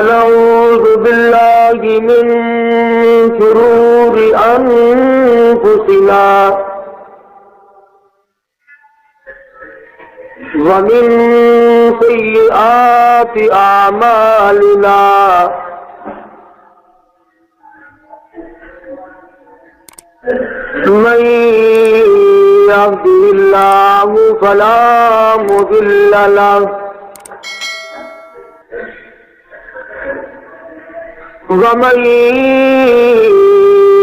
نعوذ بالله من شرور أنفسنا ومن سيئات أعمالنا من يهده الله فلا مضل له ومن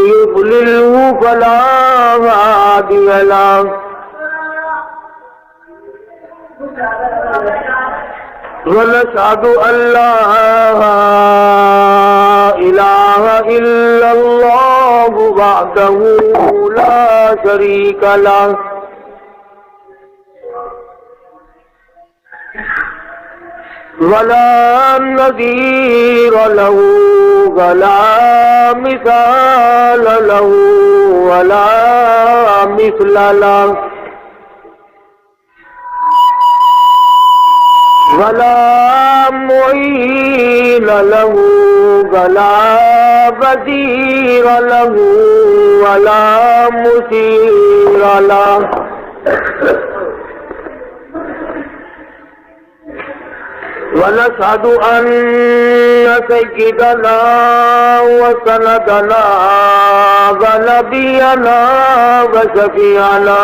يضلله فلا هادي له ونشهد أن لا إله إلا الله وحده لا شريك له ولا نظير له ولا مثال له ولا مثل له ولا معين له ولا بدير له ولا مثير له ونشهد أن سيدنا وسندنا ونبينا وشفيعنا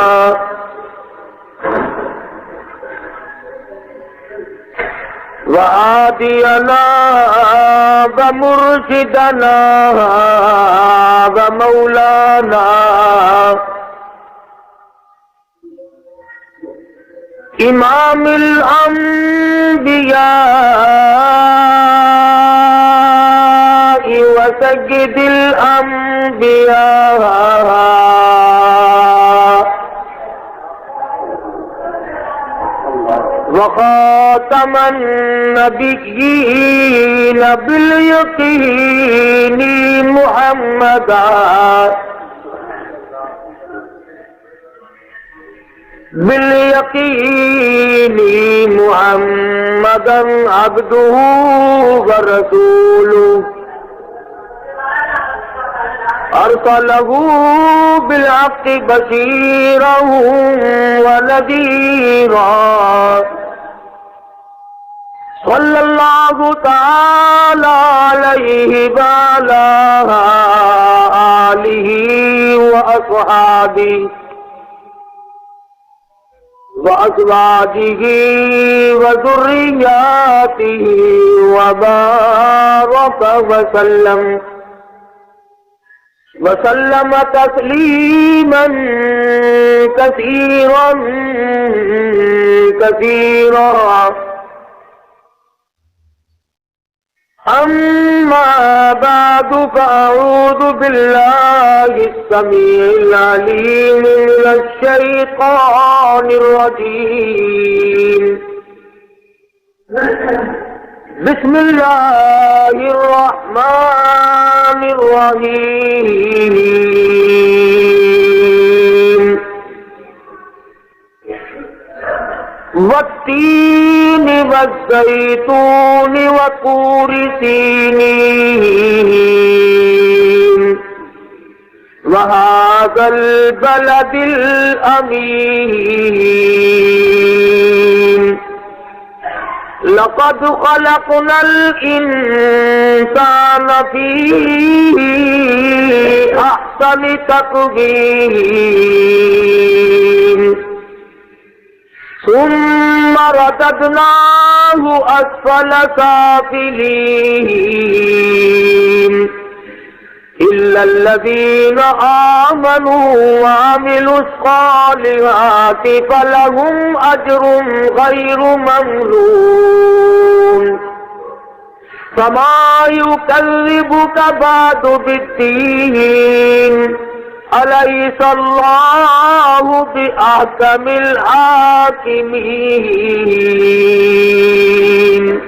وهادينا ومرشدنا ومولانا امام الانبیاء وسید الانبیاء وخاتم النبیین بالیقین محمدا باليقين محمدا عبده ورسوله أرسله بالحق بشيرا ونذيرا صلى الله تعالى عليه وعلى آله وأصحابه وأزواجه وذرياته وبارك وسلم تسليما كثيرا أما بعد فأعوذ بالله السميع العليم من الشيطان الرجيم بسم الله الرحمن الرحيم والتين والزيتون وطور سينين وهذا البلد الأمين لقد خلقنا الإنسان في أحسن تقويم ثم رددناه أسفل سافلين إلا الذين آمنوا وعملوا الصالحات فلهم أجر غير ممنون فما يكذبك بعد بالدين أليس الله بأحكم الحاكمين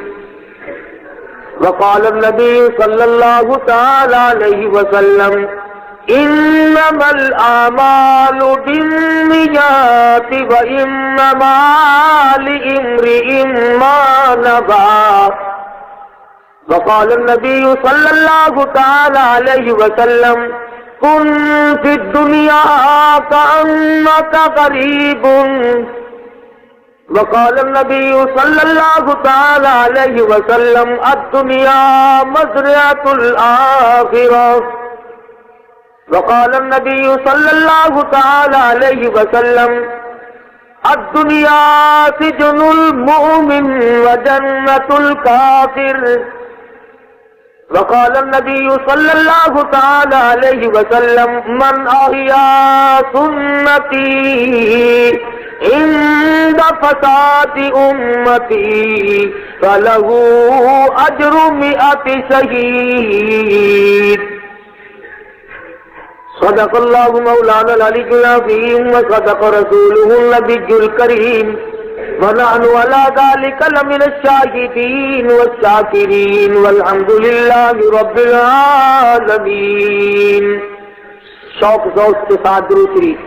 وقال النبي صلى الله تعالى عليه وسلم إنما الأعمال بالنيات وإنما لامرئ ما نوى وقال النبي صلى الله تعالى عليه وسلم كن في الدنيا كأنك غريب. وقال النبي صلى الله تعالى عليه وسلم الدنيا مزرعة الآخرة. وقال النبي صلى الله تعالى عليه وسلم الدنيا سجن المؤمن وجنة الكافر. وقال النبي صلى الله تعالى عليه وسلم من أحيا سنتي عند فساد أمتي فله أجر 100 شهيد. صدق الله مولانا العلي العظيم وصدق رسوله النبي الكريم ونحن على ذلك لمن الشاهدين والشاكرين والحمد لله رب العالمين. شوق ذوق کے ساتھ درود شریف.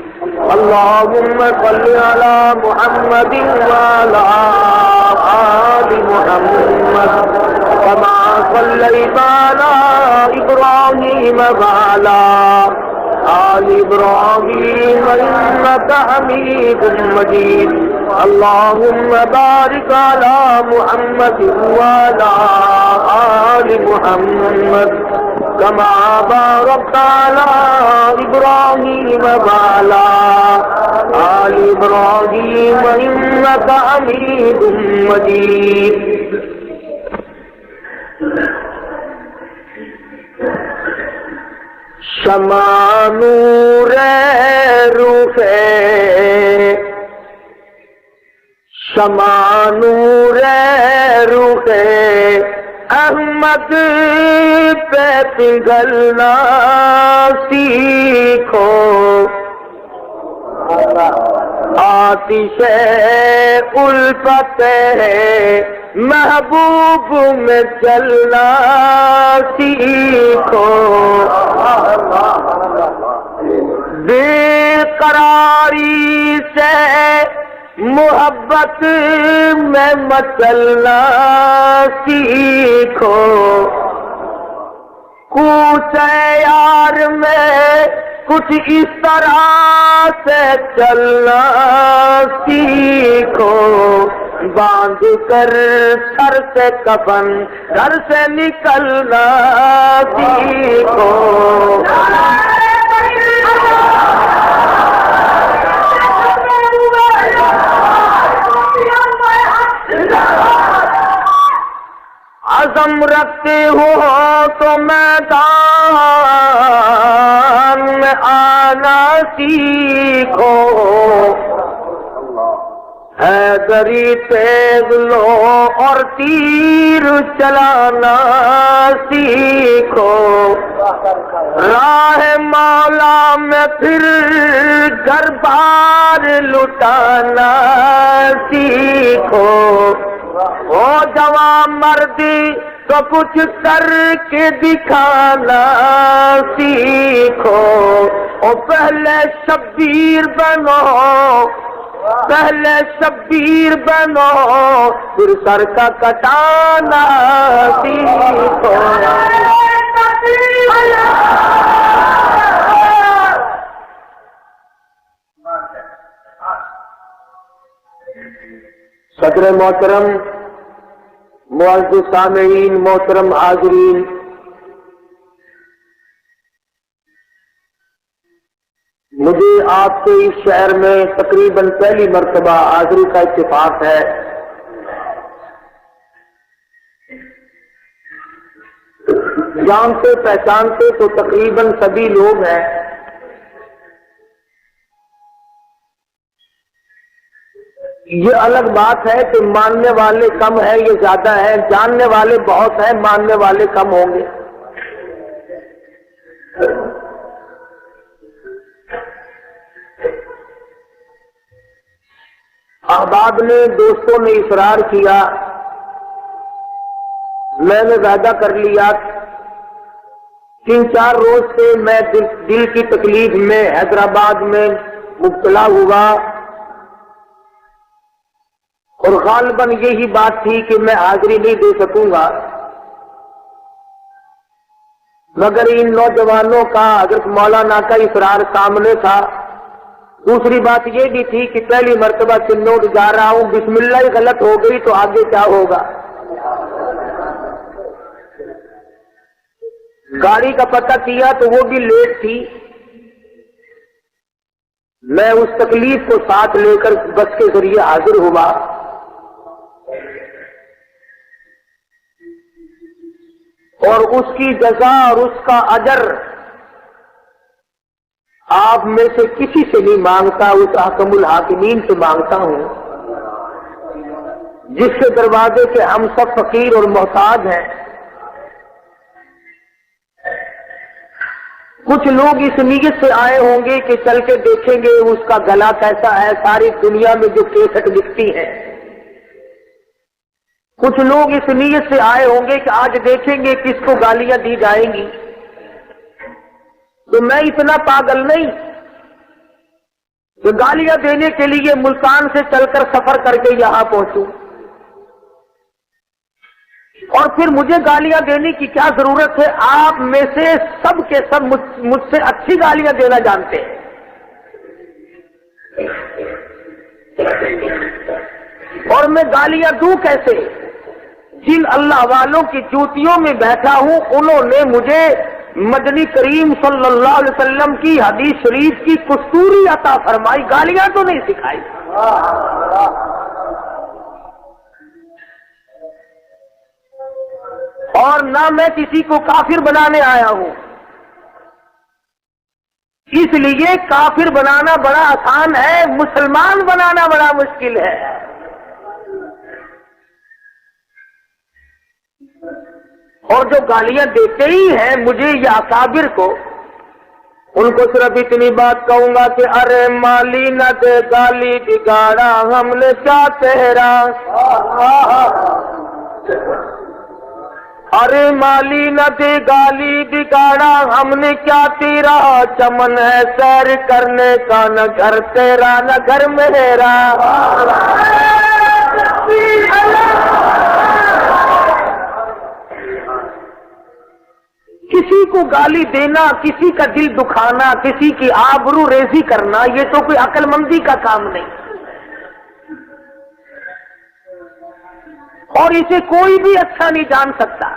اللهم صل على محمد وعلى آل محمد كما صليت على إبراهيم وعلى آل إبراهيم إنك حميد مجيد. اللهم بارك على محمد وعلى آل محمد كما باركت على إبراهيم وعلى آل إبراهيم إنك حميد مجيد. شمع نور روح شمع نور روح احمد پہ پگھلنا سیکھو. آتش الفت ہے محبوب میں چلنا سیکھو. بے قراری سے محبت میں مچلنا سیکھو. کوچے یار میں کچھ اس طرح سے چلنا سیکھو. باندھ کر سر سے کفن گھر سے نکلنا سیکھو. عزم رکھتے ہو تو میدان میں آنا سیکھو. حیدری تیز لو اور تیر چلانا سیکھو. راہ مولا میں پھر گھر بار لٹانا سیکھو. او جوان مردی تو کچھ کر کے دکھانا سیکھو. او پہلے شبیر بنو پہلے شبیر بنو پھر سر کا کٹانا سیکھو. صدر محترم، معزز سامعین، محترم حاضرین، مجھے آپ کے اس شہر میں تقریباً پہلی مرتبہ حاضری کا اتفاق ہے. جانتے پہچانتے تو تقریباً سبھی لوگ ہیں. یہ الگ بات ہے کہ ماننے والے کم ہیں یہ زیادہ ہے، جاننے والے بہت ہیں، ماننے والے کم ہوں گے. احباب نے، دوستوں نے اصرار کیا، میں نے وعدہ کر لیا. 3-4 روز سے میں دل کی تکلیف میں حیدرآباد میں مبتلا ہوا اور غالباً یہی بات تھی کہ میں حاضری نہیں دے سکوں گا. مگر ان نوجوانوں کا حضرت مولانا کا اصرار سامنے تھا. دوسری بات یہ بھی تھی کہ پہلی مرتبہ چنوٹ جا رہا ہوں، بسم اللہ ہی غلط ہو گئی تو آگے کیا ہوگا. گاڑی کا پتہ کیا تو وہ بھی لیٹ تھی. میں اس تکلیف کو ساتھ لے کر بس کے ذریعے حاضر ہوا. اور اس کی جزا اور اس کا اجر آپ میں سے کسی سے نہیں مانگتا، اس حکم الحاکمین سے مانگتا ہوں جس کے دروازے سے ہم سب فقیر اور محتاج ہیں. کچھ لوگ اس نیت سے آئے ہوں گے کہ چل کے دیکھیں گے اس کا گلا کیسا ہے، ساری دنیا میں جو کیسٹ بکتی ہیں. کچھ لوگ اس نیت سے آئے ہوں گے کہ آج دیکھیں گے کس کو گالیاں دی جائیں گی. تو میں اتنا پاگل نہیں کہ گالیاں دینے کے لیے ملتان سے چل کر سفر کر کے یہاں پہنچوں، اور پھر مجھے گالیاں دینے کی کیا ضرورت ہے. آپ میں سے سب کے سب مجھ سے اچھی گالیاں دینا جانتے ہیں. اور میں گالیاں دوں کیسے؟ جن اللہ والوں کی جوتیوں میں بیٹھا ہوں انہوں نے مجھے مدنی کریم صلی اللہ علیہ وسلم کی حدیث شریف کی کستوری عطا فرمائی، گالیاں تو نہیں سکھائی. اور نہ میں کسی کو کافر بنانے آیا ہوں. اس لیے کافر بنانا بڑا آسان ہے، مسلمان بنانا بڑا مشکل ہے. اور جو گالیاں دیتے ہی ہیں مجھے یا اکابر کو، ان کو صرف اتنی بات کہوں گا کہ ارے مالی نہ دے گالی بگاڑا ہم نے کیا تیرا. ارے مالی نہ دے گالی بگاڑا ہم نے کیا تیرا، چمن ہے سیر کرنے کا نہ گھر تیرا نہ گھر میرا. کسی کو گالی دینا، کسی کا دل دکھانا، کسی کی آبرو ریزی کرنا، یہ تو کوئی عقل مندی کا کام نہیں. اور اسے کوئی بھی اچھا نہیں جان سکتا.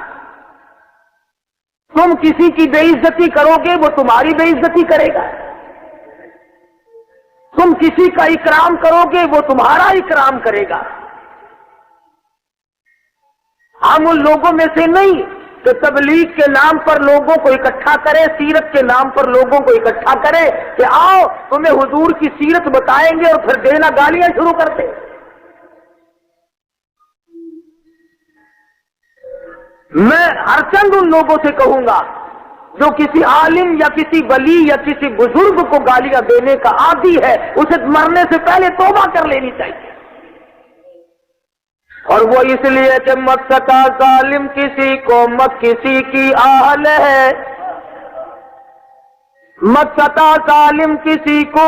تم کسی کی بے عزتی کرو گے وہ تمہاری بے عزتی کرے گا. تم کسی کا اکرام کرو گے وہ تمہارا اکرام کرے گا. ہم ان لوگوں میں سے نہیں کہ تبلیغ کے نام پر لوگوں کو اکٹھا کرے، سیرت کے نام پر لوگوں کو اکٹھا کرے کہ آؤ تمہیں حضور کی سیرت بتائیں گے اور پھر دینا گالیاں شروع کر دے. میں ہر چند ان لوگوں سے کہوں گا جو کسی عالم یا کسی ولی یا کسی بزرگ کو گالیاں دینے کا عادی ہے، اسے مرنے سے پہلے توبہ کر لینی چاہیے. اور وہ اس لیے کہ مت ستا ظالم کسی کو مت کسی کی آل ہے. مت ستا ظالم کسی کو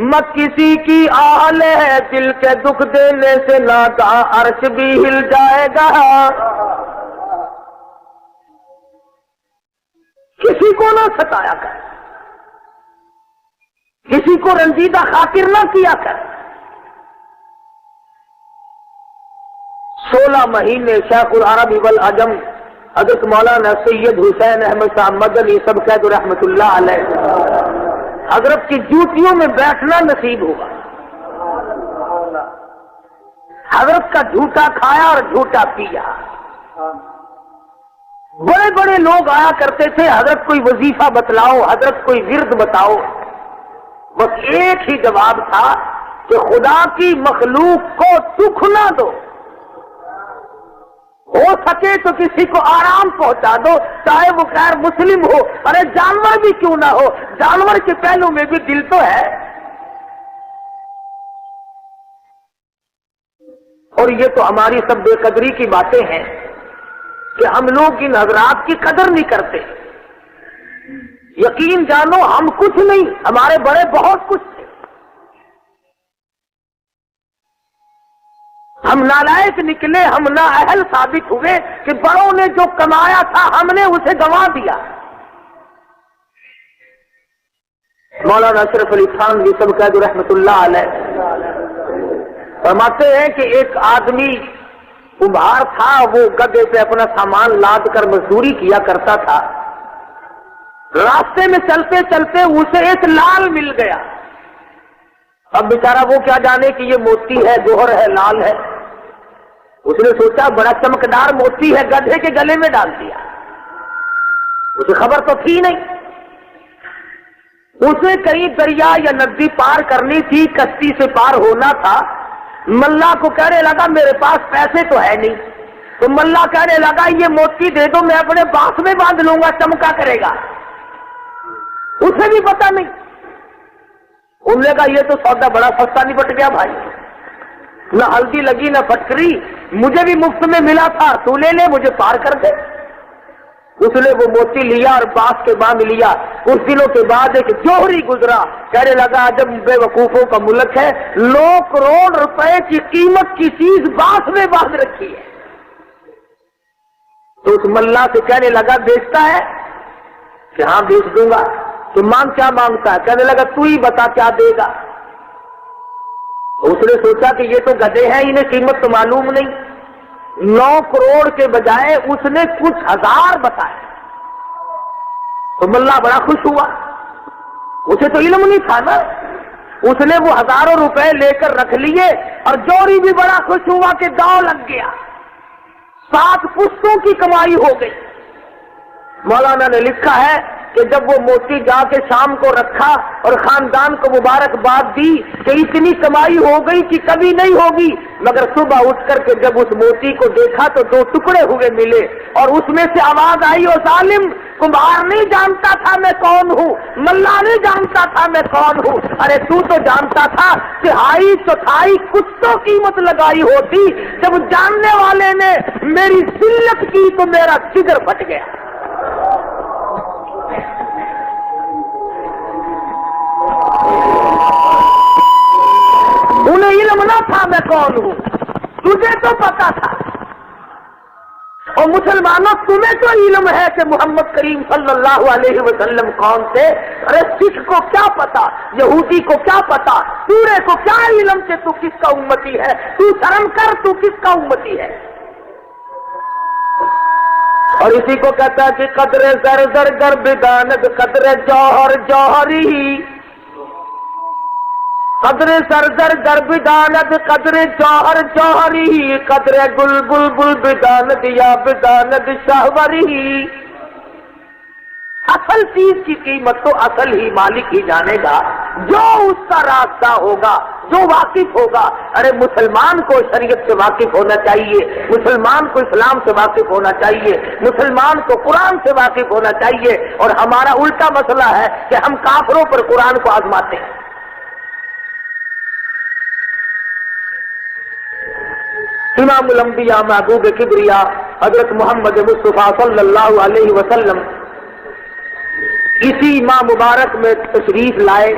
مت کسی کی آل ہے، دل کے دکھ دینے سے نادا عرش بھی ہل جائے گا. کسی کو نہ ستایا کر، کسی کو رنجیدہ خاطر نہ کیا کر. 16 مہینے شیخ العرب والعجم حضرت مولانا سید حسین احمد صاحب مدنی سب قید رحمت اللہ علیہ حضرت کی جوتیوں میں بیٹھنا نصیب ہوا. حضرت کا جھوٹا کھایا اور جھوٹا پیا. بڑے بڑے لوگ آیا کرتے تھے، حضرت کوئی وظیفہ بتلاؤ، حضرت کوئی ورد بتاؤ. بس ایک ہی جواب تھا کہ خدا کی مخلوق کو دکھ نہ دو، ہو سکے تو کسی کو آرام پہنچا دو، چاہے وہ غیر مسلم ہو. ارے جانور بھی کیوں نہ ہو، جانور کے پہلو میں بھی دل تو ہے. اور یہ تو ہماری سب بے قدری کی باتیں ہیں کہ ہم لوگ ان حضرات کی قدر نہیں کرتے. یقین جانو ہم کچھ نہیں، ہمارے بڑے بہت کچھ تھے. ہم نالائق نکلے، ہم نااہل ثابت ہوئے کہ بڑوں نے جو کمایا تھا ہم نے اسے گنوا دیا. مولانا اشرف علی تھانوی صاحب رحمۃ اللہ علیہ فرماتے ہیں کہ ایک آدمی کمبھار تھا، وہ گدھے پہ اپنا سامان لاد کر مزدوری کیا کرتا تھا۔ راستے میں چلتے چلتے اسے ایک لال مل گیا۔ اب بیچارہ وہ کیا جانے کہ یہ موتی ہے، جوہر ہے، لال ہے۔ اس نے سوچا بڑا چمکدار موتی ہے، گدھے کے گلے میں ڈال دیا۔ اسے خبر تو تھی نہیں، اسے کہیں دریا یا ندی پار کرنی تھی، کشتی سے پار ہونا تھا۔ ملا کو کہنے لگا میرے پاس پیسے تو ہے نہیں، تو ملا کہنے لگا یہ موتی دے دو، میں اپنے باس میں باندھ لوں گا، چمکا کرے گا۔ اسے بھی پتا نہیں، انہوں نے کہا یہ تو سودا بڑا سستا نپٹ گیا بھائی، نہ ہلدی لگی نہ پٹکری، مجھے بھی مفت میں ملا تھا، تو لے لے، مجھے پار کر دے۔ اس نے وہ موتی لیا اور باس کے باندھ لیا۔ کچھ دنوں کے بعد ایک جوہری گزرا، کہنے لگا جب بے وقوفوں کا ملک ہے، 9 کروڑ روپے کی قیمت کی چیز باس میں باندھ رکھی ہے۔ تو اس ملا سے کہنے لگا بیچتا ہے کہ ہاں بیچ دوں گا۔ تو مانگ کیا مانگتا ہے؟ کہنے لگا تو ہی بتا کیا دے گا۔ اس نے سوچا کہ یہ تو گدھے ہیں، انہیں قیمت تو معلوم نہیں۔ 9 کروڑ کے بجائے اس نے کچھ ہزار بتائے تو ملا بڑا خوش ہوا، اسے تو علم نہیں تھا نا۔ اس نے وہ ہزاروں روپے لے کر رکھ لیے اور جوہری بھی بڑا خوش ہوا کہ داؤ لگ گیا، 7 پشتوں کی کمائی ہو گئی۔ مولانا نے لکھا ہے کہ جب وہ موتی جا کے شام کو رکھا اور خاندان کو مبارکباد دی کہ اتنی کمائی ہو گئی کہ کبھی نہیں ہوگی، مگر صبح اٹھ کر کے جب اس موتی کو دیکھا تو 2 ٹکڑے ہوئے ملے اور اس میں سے آواز آئی او ظالم، کمبھار نہیں جانتا تھا میں کون ہوں، ملا نہیں جانتا تھا میں کون ہوں، ارے تو جانتا تھا 3/4 کچھ تو قیمت لگائی ہوتی، جب جاننے والے نے میری ذلت کی تو میرا جگر پھٹ گیا۔ انہیں علم نہ تھا میں کون ہوں، تجھے تو پتا تھا۔ اور مسلمانوں تمہیں تو علم ہے کہ محمد کریم صلی اللہ علیہ وسلم کون تھے، ارے سکھ کو کیا پتا، یہودی کو کیا پتا، پورے کو کیا علم کہ تو کس کا امتی ہے، تو شرم کر، تو کس کا امتی ہے۔ اور اسی کو کہتا ہے کہ قدر زر زر گر بداند، قدر جوہر جوہری، قدر سر زر گر بداند، قدر جوہر جوہری، قدر گل گل گل بداند یا بداند شہوری۔ اصل چیز کی قیمت تو اصل ہی مالک ہی جانے گا، جو اس کا راستہ ہوگا، جو واقف ہوگا۔ ارے مسلمان کو شریعت سے واقف ہونا چاہیے، مسلمان کو اسلام سے واقف ہونا چاہیے، مسلمان کو قرآن سے واقف ہونا چاہیے۔ اور ہمارا الٹا مسئلہ ہے کہ ہم کافروں پر قرآن کو آزماتے ہیں۔ امام الانبیاء محبوب کبریا حضرت محمد مصطفیٰ صلی اللہ علیہ وسلم اسی ماہ مبارک میں تشریف لائے۔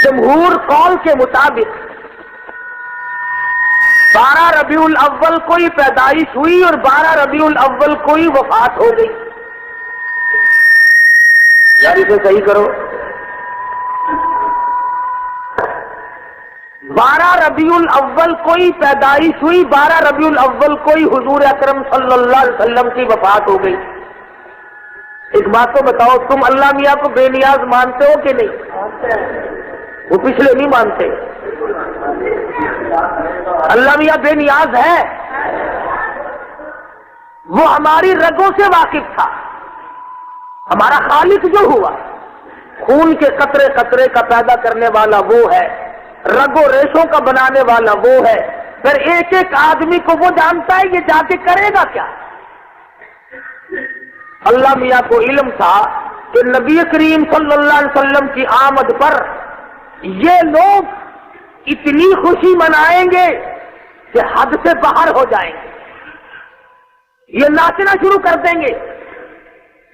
جمہور قول کے مطابق 12 ربیع الاول کو ہی پیدائش ہوئی اور 12 ربیع الاول کو ہی وفات ہو گئی۔ یار اسے صحیح کرو، 12 ربیع الاول کو ہی پیدائش ہوئی، 12 ربیع الاول کو ہی حضور اکرم صلی اللہ علیہ وسلم کی وفات ہو گئی۔ ایک بات تو بتاؤ، تم اللہ میاں کو بے نیاز مانتے ہو کہ نہیں؟ وہ پچھلے نہیں مانتے، اللہ میاں بے نیاز ہے، وہ ہماری رگوں سے واقف تھا۔ ہمارا خالق جو ہوا، خون کے قطرے قطرے کا پیدا کرنے والا وہ ہے، رگوں ریشوں کا بنانے والا وہ ہے، پھر ایک ایک آدمی کو وہ جانتا ہے یہ جا کے کرے گا کیا۔ اللہ میاں کو علم تھا کہ نبی کریم صلی اللہ علیہ وسلم کی آمد پر یہ لوگ اتنی خوشی منائیں گے کہ حد سے باہر ہو جائیں گے، یہ ناچنا شروع کر دیں گے،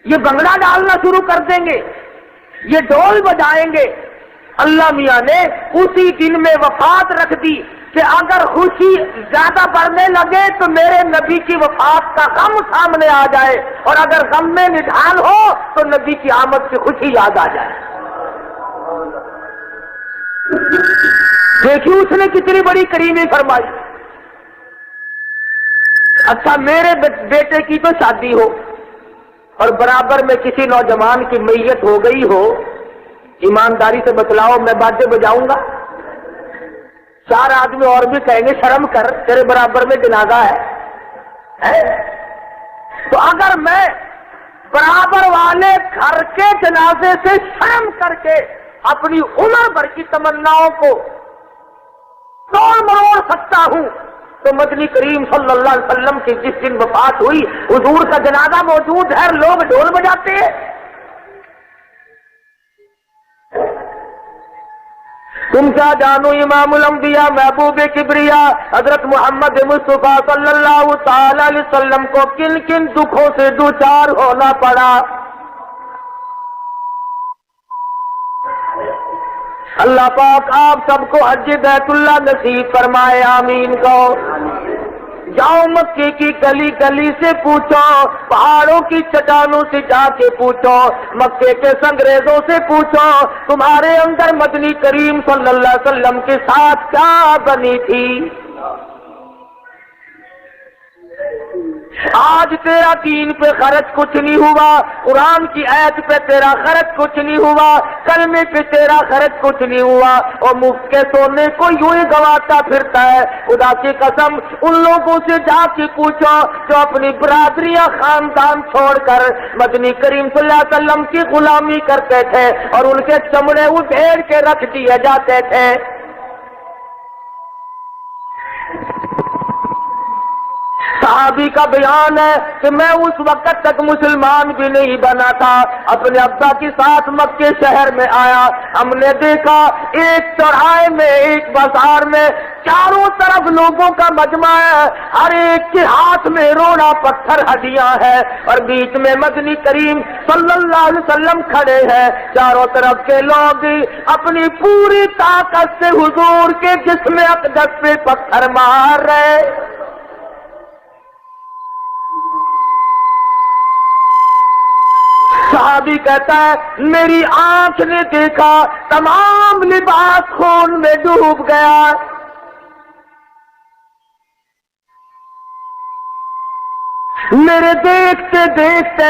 یہ بنگڑا ڈالنا شروع کر دیں گے، یہ ڈھول بجائیں گے۔ اللہ میاں نے اسی دن میں وفات رکھ دی کہ اگر خوشی زیادہ بڑھنے لگے تو میرے نبی کی وفات کا غم سامنے آ جائے، اور اگر غم میں نڈھال ہو تو نبی کی آمد کی خوشی یاد آ جائے۔ دیکھیے اس نے کتنی بڑی کریمی فرمائی۔ اچھا میرے بیٹے کی تو شادی ہو اور برابر میں کسی نوجوان کی میت ہو گئی ہو، ایمانداری سے بتلاؤ میں باجے بجاؤں گا؟ چار آدمی اور بھی کہیں گے شرم کر، تیرے برابر میں جنازہ ہے۔ تو اگر میں برابر والے گھر کے جنازے سے شرم کر کے اپنی عمر بھر کی تمناؤں کو توڑ مروڑ سکتا ہوں، تو مدنی کریم صلی اللہ علیہ وسلم کی جس دن وفات ہوئی حضور کا جنازہ موجود ہے، لوگ ڈھول بجاتے ہیں۔ تم کیا جانو امام الانبیاء محبوب کبریا حضرت محمد مصطفیٰ صلی اللہ تعالی علیہ وسلم کو کن کن دکھوں سے دوچار ہونا پڑا۔ اللہ پاک آپ سب کو حج بیت اللہ نصیب فرمائے، آمین کہو۔ جاؤ مکے کی گلی گلی سے پوچھو، پہاڑوں کی چٹانوں سے جا کے پوچھو، مکے کے سنگریزوں سے پوچھو، تمہارے اندر مدنی کریم صلی اللہ علیہ وسلم کے ساتھ کیا بنی تھی۔ آج تیرا دین پہ خرچ کچھ نہیں ہوا، قرآن کی آیت پہ تیرا خرچ کچھ نہیں ہوا، کلمے پہ تیرا خرچ کچھ نہیں ہوا، اور مفت کے سونے کو یوں ہی گواتا پھرتا ہے۔ خدا کی قسم ان لوگوں سے جا کے پوچھو جو اپنی برادریاں خاندان چھوڑ کر مدنی کریم صلی اللہ علیہ وسلم کی غلامی کرتے تھے اور ان کے چمڑے ادھیڑ کے رکھ دیے جاتے تھے۔ صحابی کا بیان ہے کہ میں اس وقت تک مسلمان بھی نہیں بنا تھا، اپنے ابا کے ساتھ مکے شہر میں آیا، ہم نے دیکھا ایک چوراہے میں ایک بازار میں چاروں طرف لوگوں کا مجمع ہے، ہر ایک کے ہاتھ میں روڑا پتھر ہڈیاں ہیں، اور بیچ میں مدنی کریم صلی اللہ علیہ وسلم کھڑے ہیں۔ چاروں طرف کے لوگ اپنی پوری طاقت سے حضور کے جسم اقدس پہ پتھر مار رہے۔ صحابی کہتا ہے میری آنکھ نے دیکھا تمام لباس خون میں ڈوب گیا۔ میرے دیکھتے دیکھتے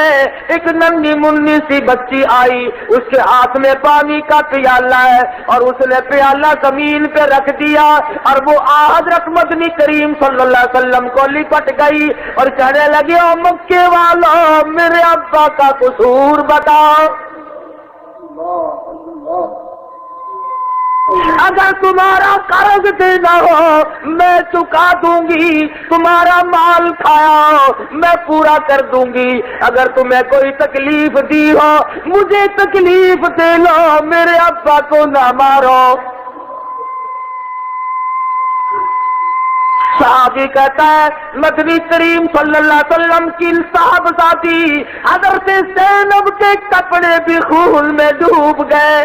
ایک ننھی منی سی بچی آئی، اس کے ہاتھ میں پانی کا پیالہ ہے اور اس نے پیالہ زمین پہ رکھ دیا، اور وہ حضرت مدنی کریم صلی اللہ علیہ وسلم کو لپٹ گئی اور کہنے لگی او مکے والوں میرے ابا کا قصور بتاؤ، اگر تمہارا قرض دینا ہو میں چکا دوں گی، تمہارا مال کھایا ہو میں پورا کر دوں گی، اگر تمہیں کوئی تکلیف دی ہو مجھے تکلیف دے لو، میرے ابا کو نہ مارو۔ صحابی کہتا ہے مدنی کریم صلی اللہ علیہ وسلم کی صاحبزادی حضرت زینب کے کپڑے بھی خون میں ڈوب گئے۔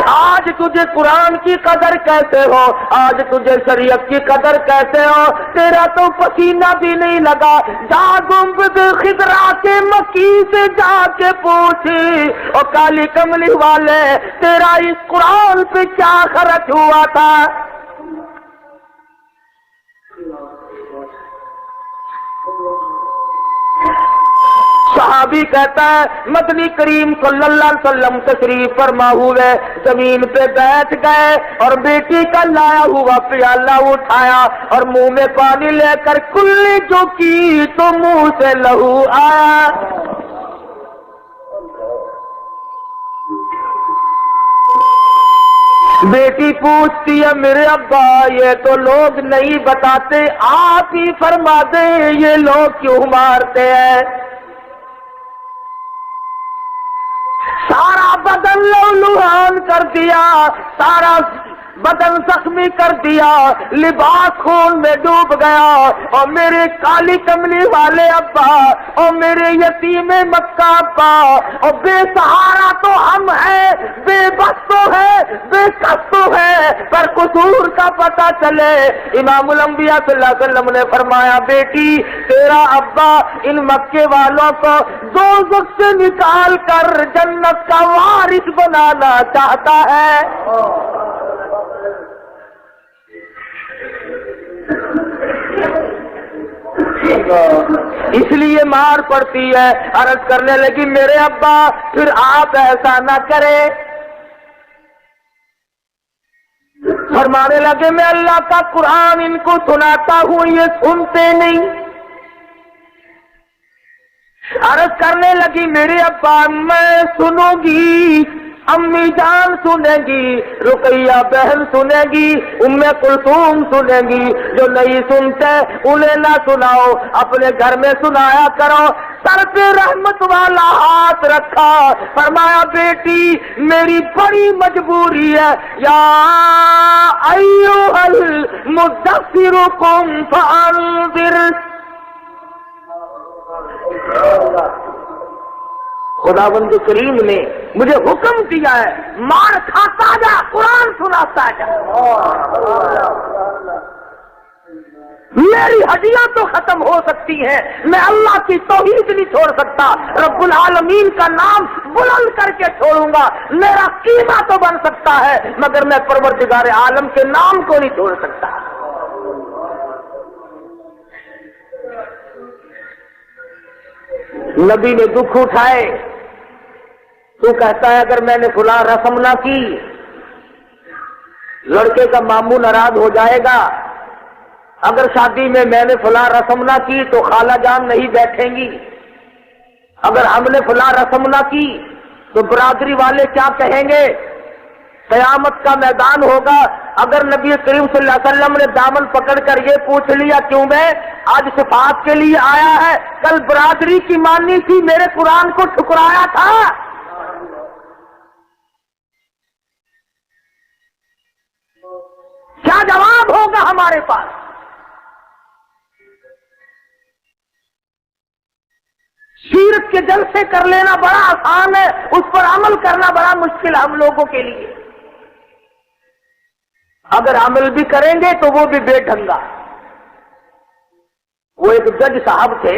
آج تجھے قرآن کی قدر کیسے ہو، آج تجھے شریعت کی قدر کیسے ہو، تیرا تو پسینہ بھی نہیں لگا۔ جا گنبد خضرا کے مکی سے جا کے پوچھی اور کالی کملی والے تیرا اس قرآن پہ کیا خرچ ہوا تھا۔ صحابی کہتا ہے مدنی کریم صلی اللہ علیہ وسلم تشریف فرما ہوئے زمین پہ بیٹھ گئے اور بیٹی کا لایا ہوا پیالہ اٹھایا اور منہ میں پانی لے کر کلی جو کی تو منہ سے لہو آیا۔ بیٹی پوچھتی ہے میرے ابا یہ تو لوگ نہیں بتاتے، آپ ہی فرما دیں یہ لوگ کیوں مارتے ہیں۔ سارا بدن لہو لہان کر دیا، سارا بدن زخمی کر دیا، لباس خون میں ڈوب گیا، اور میرے کالی کملی والے ابا اور میرے یتیم مکہ ابا، اور بے سہارا تو ہم ہیں، بے بس تو ہے، بے کس تو ہے، پر قصور کا پتہ چلے۔ امام الانبیاء صلی اللہ علیہ وسلم نے فرمایا بیٹی تیرا ابا ان مکے والوں کو دوزخ سے نکال کر جنت کا وارث بنانا چاہتا ہے۔ اس لیے مار پڑتی ہے۔ عرض کرنے لگی میرے ابا پھر آپ ایسا نہ کرے۔ فرمانے لگے میں اللہ کا قرآن ان کو سناتا ہوں یہ سنتے نہیں۔ عرض کرنے لگی میرے ابا میں سنوں گی، امی جان سنے گی، رقیہ بہن سنے گی، ام کلثوم سنے گی، جو نہیں سنتے انہیں نہ سناؤ، اپنے گھر میں سنایا کرو۔ سر پہ رحمت والا ہاتھ رکھا، فرمایا بیٹی میری بڑی مجبوری ہے، یا ایھا المدثر قم فانذر۔ خداوند کریم نے مجھے حکم دیا ہے مار کھاتا جا، قرآن سناتا جا۔ میری ہڈیاں تو ختم ہو سکتی ہیں، میں اللہ کی توحید نہیں چھوڑ سکتا، رب العالمین کا نام بلند کر کے چھوڑوں گا۔ میرا قیمہ تو بن سکتا ہے مگر میں پروردگار عالم کے نام کو نہیں چھوڑ سکتا۔ نبی نے دکھ اٹھائے، تو کہتا ہے اگر میں نے فلاں رسم نہ کی لڑکے کا ماموں ناراض ہو جائے گا، اگر شادی میں نے فلاں رسم نہ کی تو خالہ جان نہیں بیٹھیں گی، اگر ہم نے فلاں رسم نہ کی تو برادری والے کیا کہیں گے، قیامت کا میدان ہوگا۔ اگر نبی کریم صلی اللہ علیہ وسلم نے دامن پکڑ کر یہ پوچھ لیا کیوں میں آج صفات کے لیے آیا ہے، کل برادری کی ماننی تھی، میرے قرآن کو ٹھکرایا تھا، کیا جواب ہوگا ہمارے پاس؟ سیرت کے جلسے کر لینا بڑا آسان ہے، اس پر عمل کرنا بڑا مشکل ہم لوگوں کے لیے۔ اگر عمل بھی کریں گے تو وہ بھی بے ڈھنگا۔ وہ ایک جج صاحب تھے،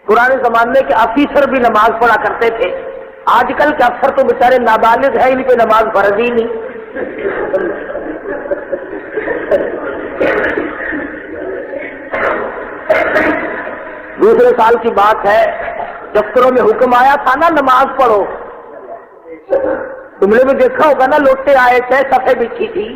پرانے زمانے کے افیسر بھی نماز پڑھا کرتے تھے، آج کل کے افسر تو بیچارے نابالغ ہیں، ان پہ نماز فرض ہی نہیں۔ دوسرے سال کی بات ہے، دفتروں میں حکم آیا تھا نا نماز پڑھو، تم نے بھی دیکھا ہوگا نا، لوٹے آئے تھے، صفحے بچھی تھی۔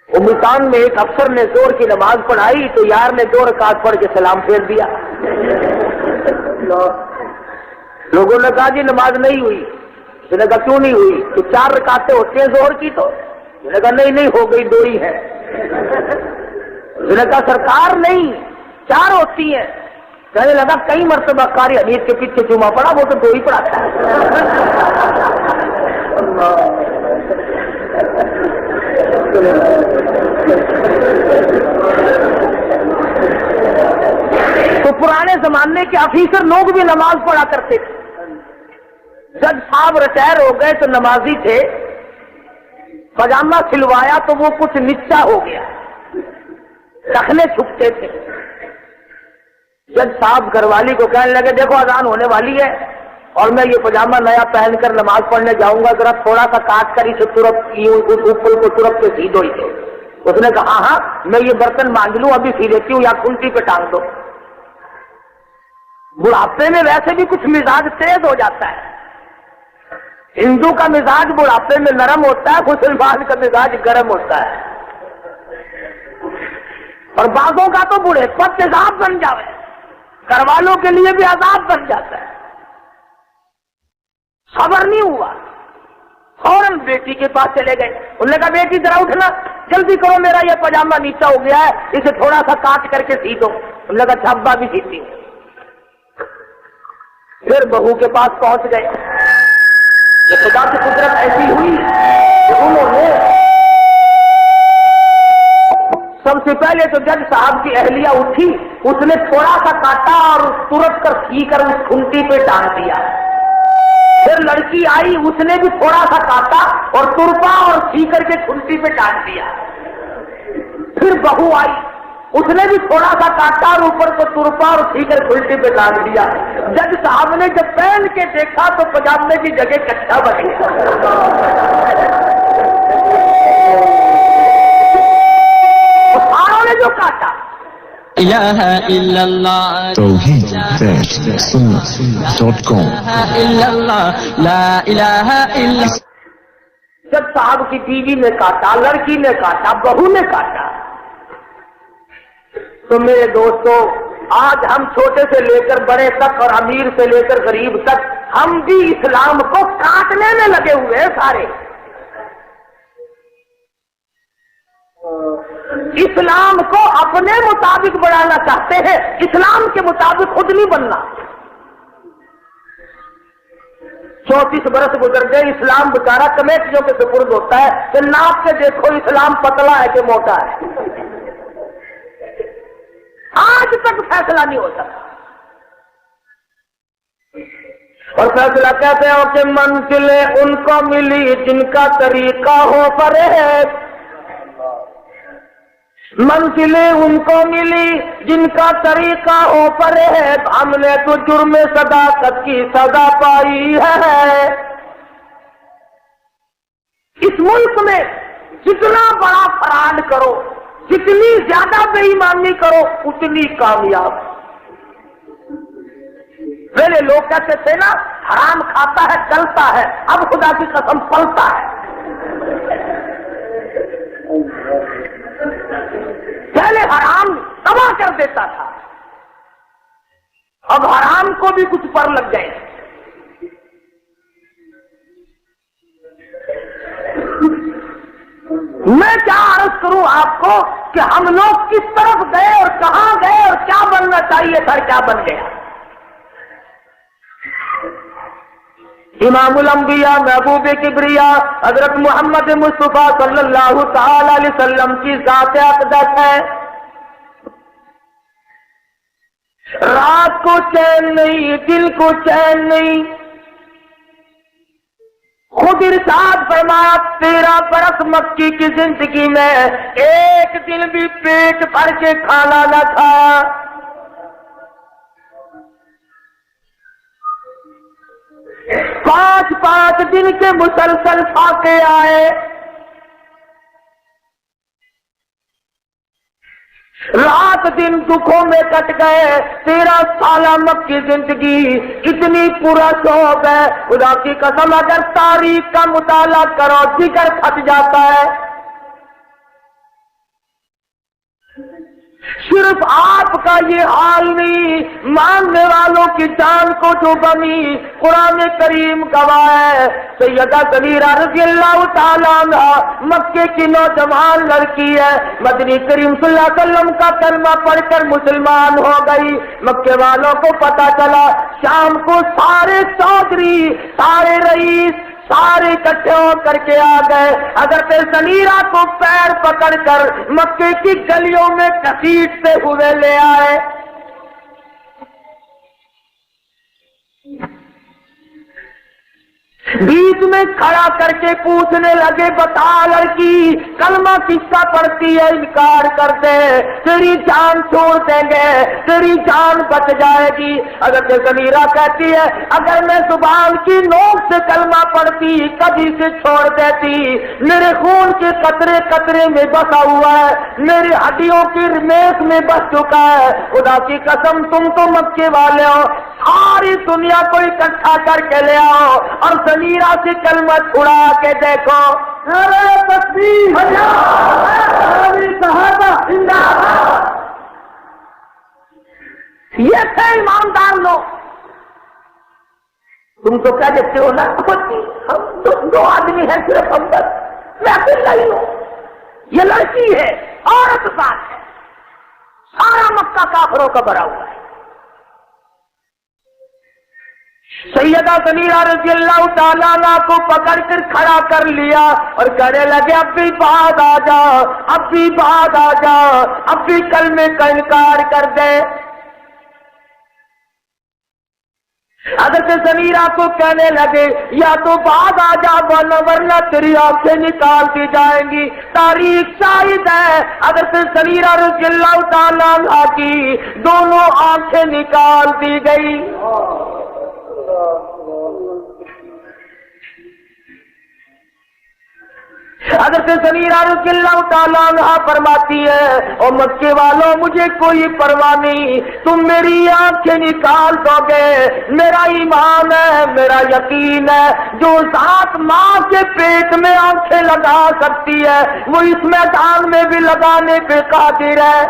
ملتان میں ایک افسر نے زور کی نماز پڑھائی تو یار نے 2 رکعت پڑھ کے سلام پھیر دیا۔ لوگوں نے کہا جی نماز نہیں ہوئی، اس نے کہا کیوں نہیں ہوئی، تو 4 رکعتیں ہوتی ہیں زہر کی، تو اس نے کہا نہیں ہو گئی 2 ہی ہے۔ اس نے کہا سرکار نہیں 4 ہوتی ہیں، کہنے لگا کئی مرتبہ قاری حدیث کے پیچھے جمعہ پڑا، وہ تو 2 ہی پڑھاتا ہے۔ تو پرانے زمانے کے افیسر لوگ بھی نماز پڑھا کرتے تھے۔ جج صاحب ریٹائر ہو گئے تو نمازی تھے، پاجامہ سلوایا تو وہ کچھ نیچا ہو گیا، ٹخنے چھپتے تھے۔ جج صاحب گھر والی کو کہنے لگے دیکھو اذان ہونے والی ہے اور میں یہ پاجامہ نیا پہن کر نماز پڑھنے جاؤں گا، ذرا تھوڑا سا کاٹ کر اسے اوپر کو ترپ کے سی دو اسے۔ اس نے کہا ہاں میں یہ برتن مانج لوں ابھی سی دیتی ہوں، یا کنٹی پہ ٹانگ دو۔ بڑھاپے میں ویسے بھی کچھ مزاج تیز ہو جاتا ہے، ہندو کا مزاج بڑھاپے میں نرم ہوتا ہے، مسلمان کا مزاج گرم ہوتا ہے، اور بعضوں کا تو بوڑھے پر تیزاب بن جاوے، گھر والوں کے لیے بھی عذاب بن جاتا ہے۔ خبر نہیں ہوا، فوراً بیٹی کے پاس چلے گئے، انہوں نے کہا بیٹی ذرا اٹھنا، جلدی کرو میرا یہ پاجامہ نیچا ہو گیا ہے، اسے تھوڑا سا کاٹ کر کے سی دو۔ انہوں نے کہا ابا بھی سیتی ہوں۔ پھر بہو کے پاس پہنچ گئے، یہ خدا کی قدرت ایسی ہوئی کہ انہوں نے سب سے پہلے تو جج صاحب کی اہلیہ اٹھی، اس نے تھوڑا سا کاٹا اور ترت کر سی کر اس کھنٹی پہ ٹانگ دیا۔ پھر لڑکی آئی، اس نے بھی تھوڑا سا کاٹا اور ترپا اور سی کر کے کھنٹی پہ ٹانگ دیا۔ پھر بہو آئی، اس نے بھی تھوڑا سا کاٹا اور اوپر کو ترپا اور سی کر کھنٹی پہ ٹانگ دیا۔ جج صاحب نے جب پہن کے دیکھا تو پجامے کی جگہ کچھا بن گیا۔ جو کاٹا الہ الا اللہ توحید.com لا الہ الا جب صاحب کی بیوی نے کاٹا، لڑکی نے کاٹا، بہو نے کاٹا، تو میرے دوستو آج ہم چھوٹے سے لے کر بڑے تک اور امیر سے لے کر غریب تک ہم بھی اسلام کو کاٹنے میں لگے ہوئے ہیں سارے۔ اسلام کو اپنے مطابق بڑھانا چاہتے ہیں، اسلام کے مطابق خود نہیں بننا۔ 34 برس گزر گئے، اسلام بیچارہ کمیٹیوں کے سپرد ہوتا ہے کہ ناپ کے دیکھو اسلام پتلا ہے کہ موٹا ہے، آج تک فیصلہ نہیں ہو سکا۔ اور فیصلہ کہتے ہیں کہ منزلیں ان کو ملی جن کا طریقہ ہو پرہیز، منزلیں ان کو ملی جن کا طریقہ ہو پرہیز، ہم نے تو جرم صداقت کی سزا پائی ہے۔ اس ملک میں جتنا بڑا فراڈ کرو، جتنی زیادہ بے ایمانی کرو، اتنی کامیاب۔ پہلے لوگ کہتے تھے نا حرام کھاتا ہے چلتا ہے، اب خدا کی قسم پلتا ہے۔ پہلے حرام تباہ کر دیتا تھا، اب حرام کو بھی کچھ پر لگ گئے۔ میں کیا عرض کروں آپ کو کہ ہم لوگ کس طرف گئے اور کہاں گئے اور کیا بننا چاہیے تھا، کیا بن گیا۔ امام الانبیاء محبوب کبریا حضرت محمد مصطفیٰ صلی اللہ تعالی علیہ وسلم کی ذات اقدس ہے۔ رات کو چین نہیں، دل کو چین نہیں، خود ارشاد فرمایا 13 برس مکی کی زندگی میں ایک دن بھی پیٹ بھر کے کھانا نہ کھایا۔ 5 دن کے مسلسل فاقے آئے، رات دن دکھوں میں کٹ گئے۔ 13 سالہ مکی زندگی اتنی پورا شوق ہے، خدا کی قسم اگر تاریخ کا مطالعہ کرو جگر پھٹ جاتا ہے۔ صرف آپ کا یہ حال نہیں، ماننے والوں کی جان کو جو بنی قرآن کریم گواہ ہے۔ سیدہ سمیرہ رضی اللہ تعالیٰ عنہ مکے کی نوجوان لڑکی ہے، مدنی کریم صلی اللہ علیہ وسلم کا کلمہ پڑھ کر مسلمان ہو گئی۔ مکے والوں کو پتا چلا، شام کو سارے چودھری، سارے رئیس سارے اکٹھے ہو کر کے آ گئے۔ حضرت سمیرہ کو پیر پکڑ کر مکے کی گلیوں میں گھسیٹتے ہوئے لے آئے۔ بیچ میں کھڑا کر کے پوچھنے لگے، بتا لڑکی کلمہ کس کا پڑھتی ہے؟ انکار کر دے تیری جان چھوڑ دیں گے، تیری جان بچ جائے گی۔ حضرت سمیرہ کہتی ہے اگر میں زبان کی نوک سے کلمہ پڑھتی کبھی سے چھوڑ دیتی، میرے خون کے قطرے قطرے میں بسا ہوا ہے، میری ہڈیوں کی رمیش میں بس چکا ہے۔ خدا کی قسم تم تو مکے والے ہو، ساری دنیا کو اکٹھا کر کے لے آؤ اور سمیرہ سے کلمہ چھڑا کے دیکھو۔ نعرہ تکبیر، صحابہ زندہ باد۔ یہ تھے ایماندار لوگ۔ تم تو کیا دیکھتے ہو نا، ہم تو 2 آدمی ہیں صرف، ہم بس، میں اکیلا ہی ہوں۔ یہ لڑکی ہے، عورت ساتھ ہے، سارا مکہ کافروں کا بھرا ہوا ہے۔ سیدہ سمیرہ رضی اللہ تعالیٰ عنہ کو پکڑ کر کھڑا کر لیا اور کہنے لگے اب بھی بعد آ جا، اب بھی بعد آ جا، اب بھی کلمے کا انکار کر دے۔ حضرت سمیرہ کو کہنے لگے یا تو بعد آ جا ورنہ تیری آنکھیں نکال دی جائیں گی۔ تاریخ شاہد ہے حضرت سمیرہ رضی اللہ تعالیٰ عنہ کی دونوں آنکھیں نکال دی گئی۔ حضرت سمیرہ رضی اللہ تعالیٰ عنہ فرماتی ہے او مکے والوں مجھے کوئی پرواہ نہیں، تم میری آنکھیں نکال دو گے، میرا ایمان ہے، میرا یقین ہے، جو ذات ماں کے پیٹ میں آنکھیں لگا سکتی ہے وہ اس میدان میں بھی لگانے پہ قادر ہے۔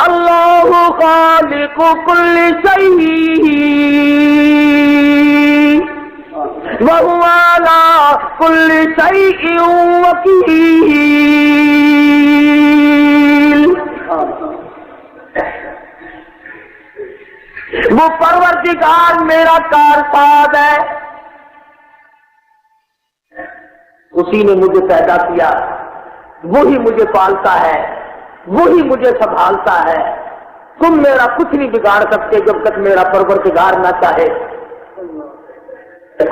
اللہ خالق کل شیء وَهُوَ عَلَى كُلِّ شَيْءٍ وَكِيلٌ۔ وہ پروردگار میرا کارساز ہے، اسی نے مجھے پیدا کیا، وہی مجھے پالتا ہے، وہی مجھے سنبھالتا ہے، تم میرا کچھ نہیں بگاڑ سکتے جب تک میرا پروردگار نہ چاہے۔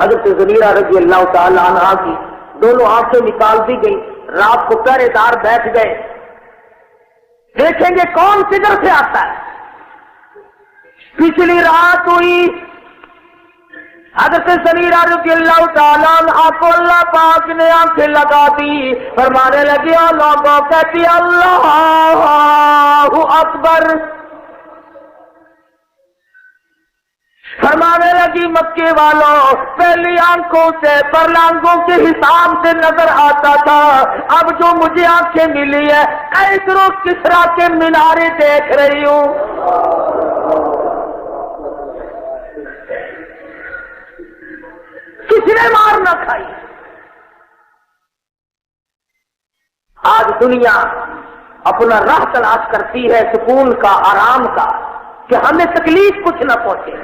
حضرت سمیرہ رضی اللہ تعالی عنہ کی دونوں آنکھیں نکال دی گئی، رات کو پہرے دار بیٹھ گئے، دیکھیں گے کون کدھر سے آتا ہے۔ پچھلی رات ہوئی، حضرت سمیرہ رضی اللہ تعالیٰ عنہ کو اللہ پاک نے آنکھیں لگا دی، فرمانے لگی اور لوگوں کہتی اللہ اکبر، فرمانے لگی مکے والوں پہلی آنکھوں سے پرلانگوں کے حساب سے نظر آتا تھا، اب جو مجھے آنکھیں ملی ہے کیسر و کسرا کے مینارے دیکھ رہی ہوں۔ کس نے مار نہ کھائی؟ آج دنیا اپنا راہ تلاش کرتی ہے سکون کا، آرام کا، کہ ہمیں تکلیف کچھ نہ پہنچے۔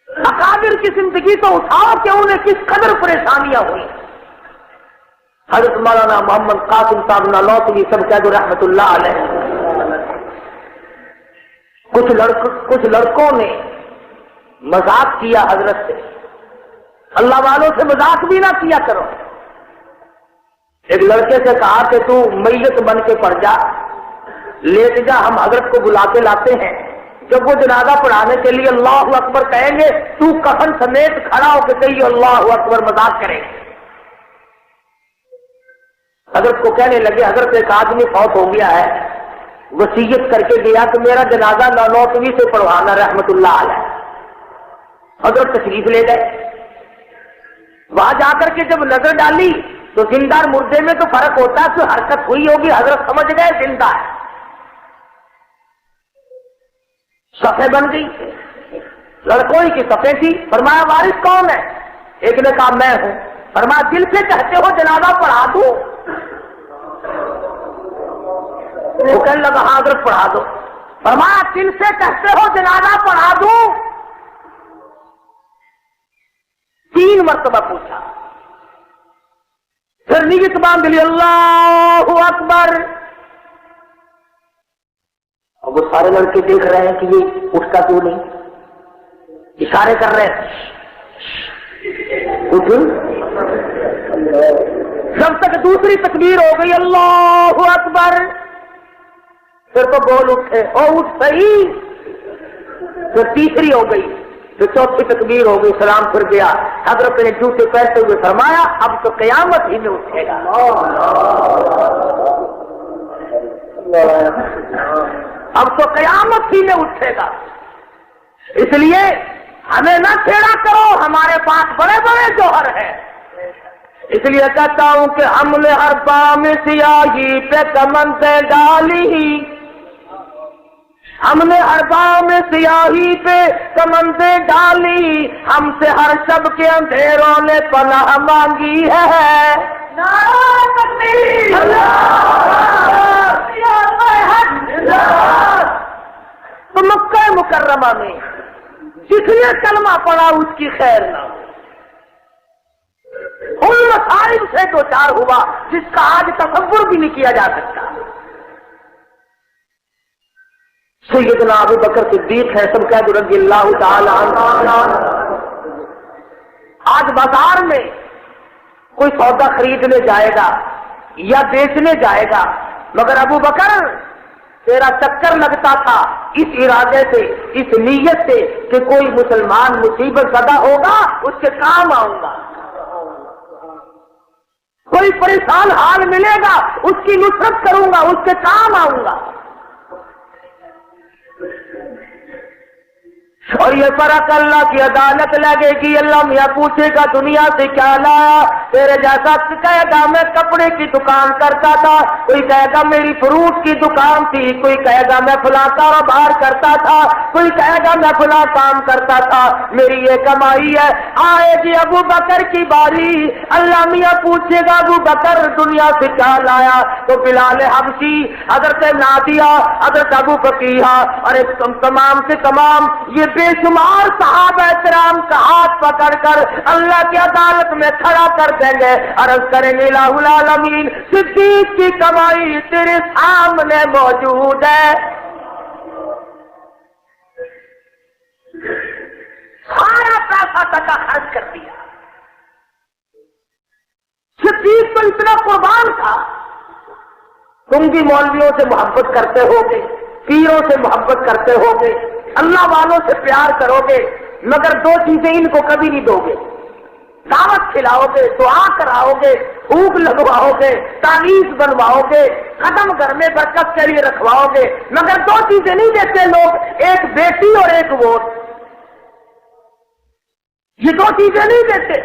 اکابر کی زندگی تو اٹھاؤ کہ انہیں کس قدر پریشانیاں ہوئی۔ حضرت مولانا محمد قاسم صاحب نالوتوی سب کہہ دو رحمت اللہ علیہ، کچھ لڑکوں نے مذاق کیا حضرت سے، اللہ والوں سے مذاق بھی نہ کیا کرو۔ ایک لڑکے سے کہا کہ تو میت بن کے پڑ جا، لیٹ جا، ہم حضرت کو بلا کے لاتے ہیں، جب وہ جنازہ پڑھانے کے لیے اللہ اکبر کہیں گے تو کفن سمیت کھڑا ہو کے کہیے اللہ اکبر، مذاق کریں گے۔ حضرت کو کہنے لگے حضرت ایک آدمی فوت ہو گیا ہے، وصیت کر کے گیا کہ میرا جنازہ نالوتوی سے پڑھوانا رحمت اللہ علیہ۔ حضرت تشریف لے گئے، وہاں جا کر کے جب نظر ڈالی تو زندہ اور مردے میں تو فرق ہوتا ہے، تو حرکت ہوئی ہوگی، حضرت سمجھ گئے زندہ ہے، صفیں بن گئی، لڑکوں کی صفیں تھی۔ فرمایا وارث کون ہے؟ ایک نے کہا میں ہوں۔ فرمایا دل سے کہتے ہو جنازہ پڑھا دوں؟ وہ کہنے لگا ہاں حضرت پڑھا دو۔ فرمایا دل سے کہتے ہو جنازہ پڑھا دوں؟ 3 مرتبہ پوچھا، پھر نیت باندھ لی اللہ اکبر۔ اور وہ سارے لڑکے دیکھ رہے ہیں کہ یہ اٹھتا کیوں نہیں، اشارے کر رہے ہیں اٹھ۔ جب تک دوسری تکبیر ہو گئی اللہ اکبر، پھر تو بول اٹھے اور اٹھ صحیح، پھر تیسری ہو گئی، پھر چوتھی تکبیر ہو گئی، سلام پھر گیا۔ حضرت نے جوتے پہنتے ہوئے فرمایا اب تو قیامت ہی میں اٹھے گا، اب تو قیامت ہی میں اٹھے گا۔ اس لیے ہمیں نہ چھیڑا کرو، ہمارے پاس بڑے بڑے جوہر ہیں۔ اس لیے کہتا ہوں کہ ہم نے ہر بام سیاہی پہ کمندیں ڈالی، ہم نے ہر بام سیاہی پہ کمندیں ڈالی، ہم سے ہر شب کے اندھیروں نے پناہ مانگی ہے۔ نعرہ تکبیر، اللہ تو مکہ مکرمہ میں جس نے کلمہ پڑھا اس کی خیر نہ ہو، ان مسائل سے دو چار ہوا جس کا آج تصور بھی نہیں کیا جا سکتا۔ سیدنا ابو بکر صدیق ہے، سب کہہ دو رضی اللہ تعالی عنہ۔ آج بازار میں کوئی سودا خریدنے جائے گا یا بیچنے جائے گا، مگر ابو بکر تیرا چکر لگتا تھا اس ارادے سے، اس نیت سے کہ کوئی مسلمان مصیبت زدہ ہوگا اس کے کام آؤں گا، کوئی پریشان حال ملے گا اس کی نصرت کروں گا، اس کے کام آؤں گا۔ اور یہ فرق اللہ کی عدالت لگے گی، اللہ میاں پوچھے گا دنیا سے کیا لایا؟ تیرے جیسا کہے گا میں کپڑے کی دکان کرتا تھا، کوئی کہے گا میری فروٹ کی دکان تھی، کوئی کہے گا میں فلاں کاروبار کرتا تھا، کوئی کہے گا میں فلاں کام کرتا تھا، میری یہ کمائی ہے۔ آئے گی ابو بکر کی باری، اللہ میاں پوچھے گا ابو بکر دنیا سے کیا لایا؟ تو بلال حبشی، حضرت نادیہ، حضرت ابو بکیہ اور تمام سے تمام یہ بے شمار صحابہ کرام کا ہاتھ پکڑ کر اللہ کی عدالت میں کھڑا کر دیں گے، عرض کریں گے الہ العالمین صدیق کی کمائی تیرے سامنے موجود ہے۔ سارا پیسہ ٹکا خرچ کر دیا، صدیق تو اتنا قربان تھا۔ تم بھی مولویوں سے محبت کرتے ہوگے، پیروں سے محبت کرتے ہوگے، اللہ والوں سے پیار کرو گے، مگر دو چیزیں ان کو کبھی نہیں دو گے، دعوت کھلاؤ گے، دعا کراؤ گے، بھوک لگواؤ گے، تعویذ بنواؤ گے، قدم گھر میں برکت کے لیے رکھواؤ گے، مگر دو چیزیں نہیں دیتے لوگ، ایک بیٹی اور ایک ووٹ، یہ دو چیزیں نہیں دیتے۔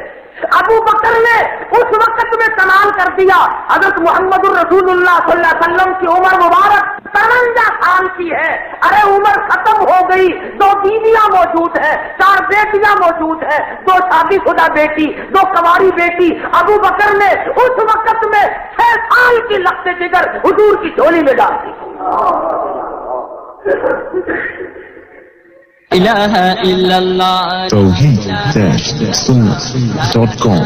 ابو بکر نے اس وقت میں کمال کر دیا، حضرت محمد الرسول اللہ صلی اللہ علیہ وسلم کی عمر مبارک 53 سال کی ہے، ارے عمر ختم ہو گئی، 2 بیویاں موجود ہیں، 4 بیٹیاں موجود ہیں، 2 شادی شدہ بیٹی، 2 کنواری بیٹی۔ ابو بکر نے اس وقت میں 6 سال کی لخت جگر حضور کی جھولی میں ڈال دی۔ الہ الا اللہ توحید-سنت.com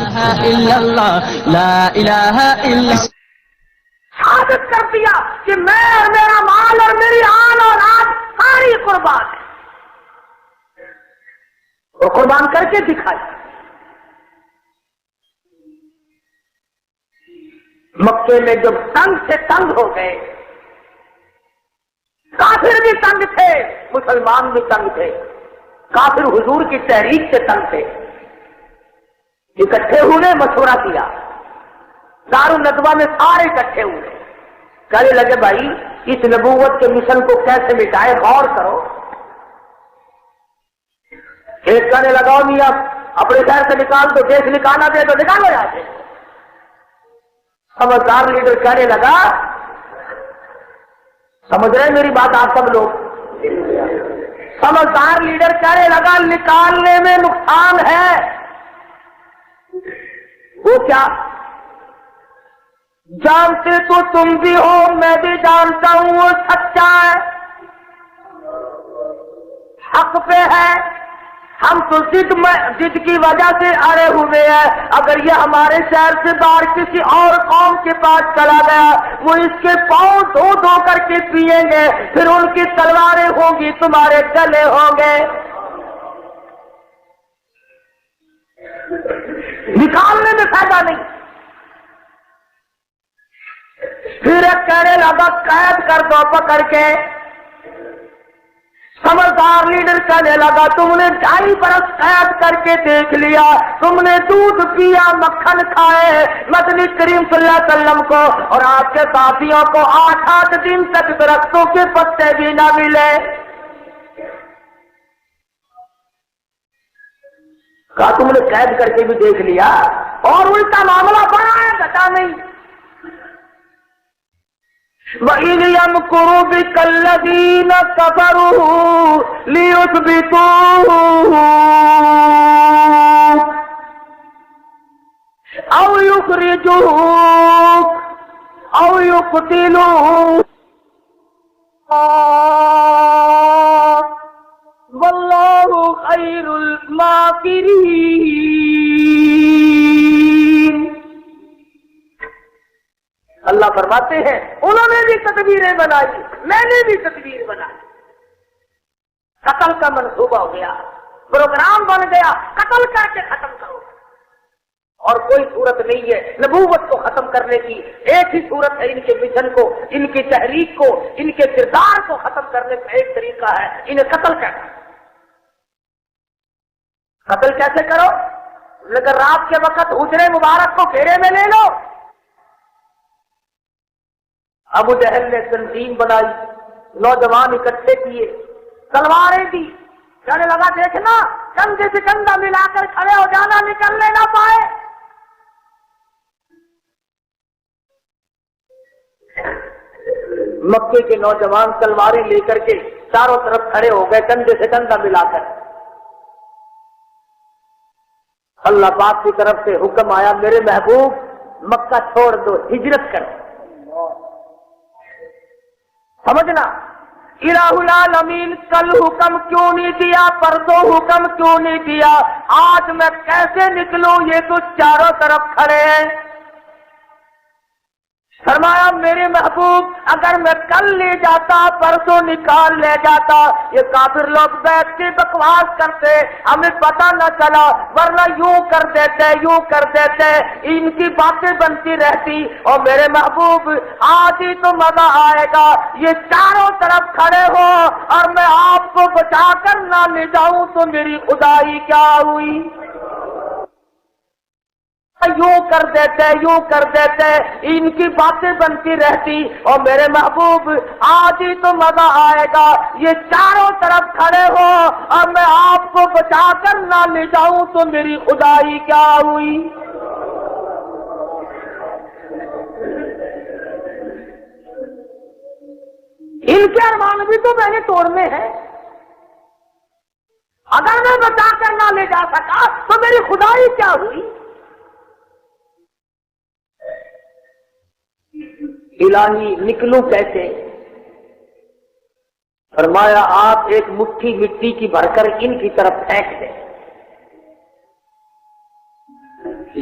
الا اللہ لا الہ الا ثابت کر دیا کہ میں اور میرا مال اور میری آن اور آج ساری قربان ہے، وہ قربان کر کے دکھائی۔ مکے میں جب تنگ سے تنگ ہو گئے، کافر بھی تنگ تھے، مسلمان بھی تنگ تھے، کافر حضور کی تحریک سے تنگ تھے، اکٹھے ہوئے، مشورہ کیا، دارالندوہ میں سارے اکٹھے ہوئے، کہنے لگے بھائی اس نبوت کے مشن کو کیسے مٹائے، غور کرو۔ ایک کہنے لگاؤ میاں اپنے شہر سے نکال دو، دیش نکالنا دے تو نکالو یہاں سے۔ سمجھدار لیڈر کہنے لگا، سمجھ رہے میری بات آپ سب لوگ؟ سمجھدار لیڈر کہنے لگا نکالنے میں نقصان ہے۔ وہ کیا؟ جانتے تو تم بھی ہو، میں بھی جانتا ہوں وہ سچا ہے، حق پہ ہے، ہم تو ضد کی وجہ سے اڑے ہوئے ہیں، اگر یہ ہمارے شہر سے باہر کسی اور قوم کے پاس چلا گیا وہ اس کے پاؤں دھو دھو کر کے پیئیں گے، پھر ان کی تلواریں ہوں گی، تمہارے گلے ہوں گے، نکالنے میں فائدہ نہیں۔ پھر ایک کہنے لگا قید کر دو پکڑ کے۔ سمجھدار لیڈر کہنے لگا تم نے 2.5 برس قید کر کے دیکھ لیا، تم نے دودھ پیا، مکھن کھائے مدنی کریم صلی اللہ علیہ وسلم کو اور آپ کے ساتھیوں کو 8 دن تک درختوں کے پتے بھی نہ ملے۔ کہا تم نے قید کر کے بھی دیکھ لیا اور الٹا معاملہ بڑا ہے، گھٹا نہیں۔ وَإِذْ يَمْكُرُ بِكَ الَّذِينَ كَفَرُوا لِيُثْبِتُوكَ أَوْ يُخْرِجُوكَ أَوْ يُقْتِلُوكَ واللہ خیر الماکرین۔ اللہ فرماتے ہیں انہوں نے بھی تدبیریں بنائی، میں نے بھی تدبیر بنائی۔ قتل کا منصوبہ ہو گیا، پروگرام بن گیا، قتل کر کے ختم کرو۔ اور کوئی صورت نہیں ہے نبوت کو ختم کرنے کی، ایک ہی صورت ہے ان کے مشن کو، ان کی تحریک کو، ان کے کردار کو ختم کرنے کا ایک طریقہ ہے انہیں قتل کرنا۔ قتل کیسے کرو؟ لیکن رات کے وقت حجرے مبارک کو گھیرے میں لے لو۔ ابو جہل نے تنظیم بنائی، نوجوان اکٹھے کیے، تلواریں دی، کہنے لگا دیکھنا کندھے سے کندھا ملا کر کھڑے ہو جانا، نکلنے نہ پائے۔ مکے کے نوجوان تلواریں لے کر کے چاروں طرف کھڑے ہو گئے کندھے سے کندھا ملا کر۔ اللہ پاک کی طرف سے حکم آیا میرے محبوب مکہ چھوڑ دو، ہجرت کرو۔ سمجھنا الہ العالمین کل حکم کیوں نہیں دیا، پرسوں حکم کیوں نہیں دیا، آج میں کیسے نکلوں، یہ تو چاروں طرف کھڑے ہیں۔ فرمایا میرے محبوب اگر میں کل لے جاتا، پرسوں نکال لے جاتا، یہ کافر لوگ بیٹھ کے بکواس کرتے، ہمیں پتہ نہ چلا، ورنہ یوں کر دیتے یوں کر دیتے، ان کی باتیں بنتی رہتی۔ اور میرے محبوب آج ہی تو مزہ آئے گا، یہ چاروں طرف کھڑے ہو اور میں آپ کو بچا کر نہ لے جاؤں تو میری خدائی کیا ہوئی۔ یوں کر دیتے یوں کر دیتے، ان کی باتیں بنتی رہتی۔ اور میرے محبوب آج ہی تو مزہ آئے گا، یہ چاروں طرف کھڑے ہو اور میں آپ کو بچا کر نہ لے جاؤں تو میری خدائی کیا ہوئی۔ ان کے ارمان بھی تو میں نے توڑنے ہیں، اگر میں بچا کر نہ لے جا سکا تو میری خدائی کیا ہوئی۔ الہی نکلوں کیسے؟ فرمایا آپ ایک مٹھی مٹی کی بھر کر ان کی طرف پھینک دیں۔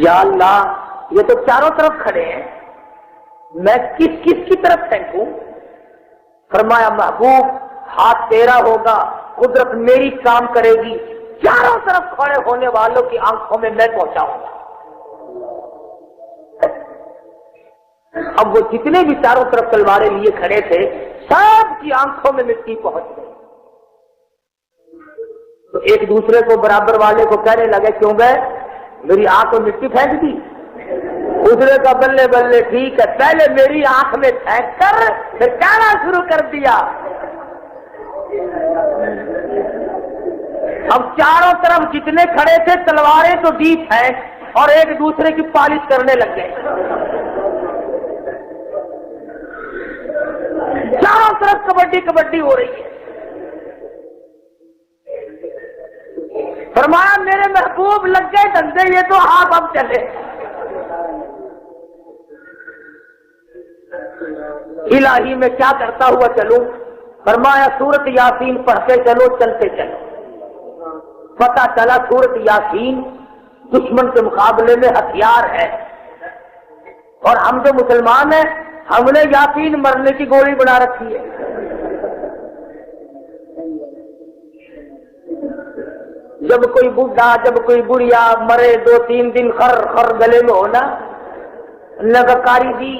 یا اللہ یہ تو چاروں طرف کھڑے ہیں، میں کس کس کی طرف پھینکوں؟ فرمایا محبوب ہاتھ تیرا ہوگا، قدرت میری کام کرے گی، چاروں طرف کھڑے ہونے والوں کی آنکھوں میں میں پہنچاؤں گا۔ اب وہ جتنے بھی چاروں طرف تلواریں لیے کھڑے تھے سب کی آنکھوں میں مٹی پہنچ گئی، تو ایک دوسرے کو برابر والے کو کہنے لگے کیوں گئے میری آنکھ میں مٹی پھینک دی؟ دوسرے کا بلے بلے ٹھیک ہے، پہلے میری آنکھ میں پھینک کر پھر کہنا شروع کر دیا۔ اب چاروں طرف جتنے کھڑے تھے تلواریں تو دی پھینک اور ایک دوسرے کی پالش کرنے لگ گئے۔ چاروں طرف کبڈی کبڈی ہو رہی ہے۔ فرمایا میرے محبوب لگ گئے دھندے، یہ تو آپ اب چلے۔ الہی میں کیا کرتا ہوا چلوں؟ فرمایا سورت یاسین پڑھتے چلو، چلتے چلو۔ پتہ چلا سورت یاسین دشمن کے مقابلے میں ہتھیار ہے، اور ہم جو مسلمان ہیں ہم نے یاسین مرنے کی گولی بنا رکھی ہے۔ جب کوئی بوڑھا جب کوئی بڑھیا مرے 2-3 دن خر خر گلے میں ہونا، نگکاری بھی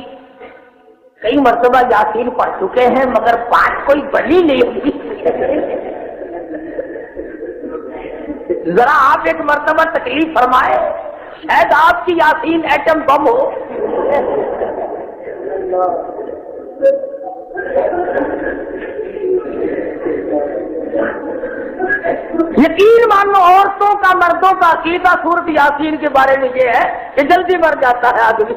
کئی مرتبہ یاسین پڑھ چکے ہیں مگر بات کوئی بنی نہیں ہوئی۔ ذرا آپ ایک مرتبہ تکلیف فرمائے، شاید آپ کی یاسین ایٹم بم ہو۔ یقین مانو عورتوں کا مردوں کا عقیدہ سورت یاسین کے بارے میں یہ ہے کہ جلدی مر جاتا ہے آدمی،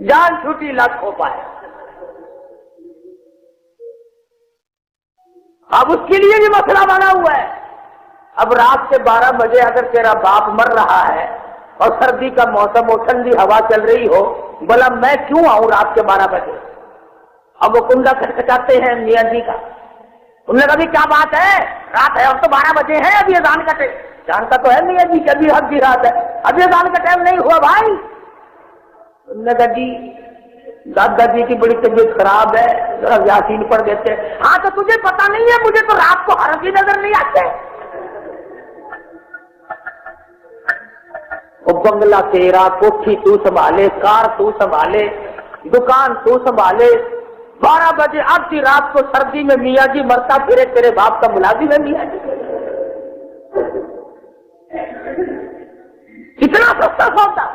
جان چھوٹی لاکھ ہو پائے۔ اب اس کے لیے بھی مسئلہ بنا ہوا ہے۔ اب رات کے 12 بجے اگر تیرا باپ مر رہا ہے اور سردی کا موسم ہو، ٹھنڈی ہوا چل رہی ہو، بولا میں کیوں آؤں رات کے 12 بجے؟ اب وہ کنڈا کھٹکھٹاتے ہیں میاں جی کا. انہوں نے کہا کیا بات ہے, رات ہے, اب تو 12 بجے ہیں, ابھی اذان کا ٹائم. جانتا تو ہے میاں جی کہ ابھی حق کی رات ہے, ابھی اذان کا ٹائم نہیں ہوا بھائی. انہوں نے کہا جی دادا جی کی بڑی طبیعت خراب ہے, ذرا یاسین پڑھ دیتے. ہاں تو تجھے پتا نہیں ہے, مجھے تو رات کو حرف ہی نظر نہیں آتے. وہ بنگلہ تیرا, کوٹھی تو سنبھالے, کار تو سنبھالے, دکان تو سنبھالے. 12 بجے اب کی رات کو سردی میں میاں جی مرتا پھرے, تیرے باپ کا ملازم ہے میاں جی. کتنا سستا سودا.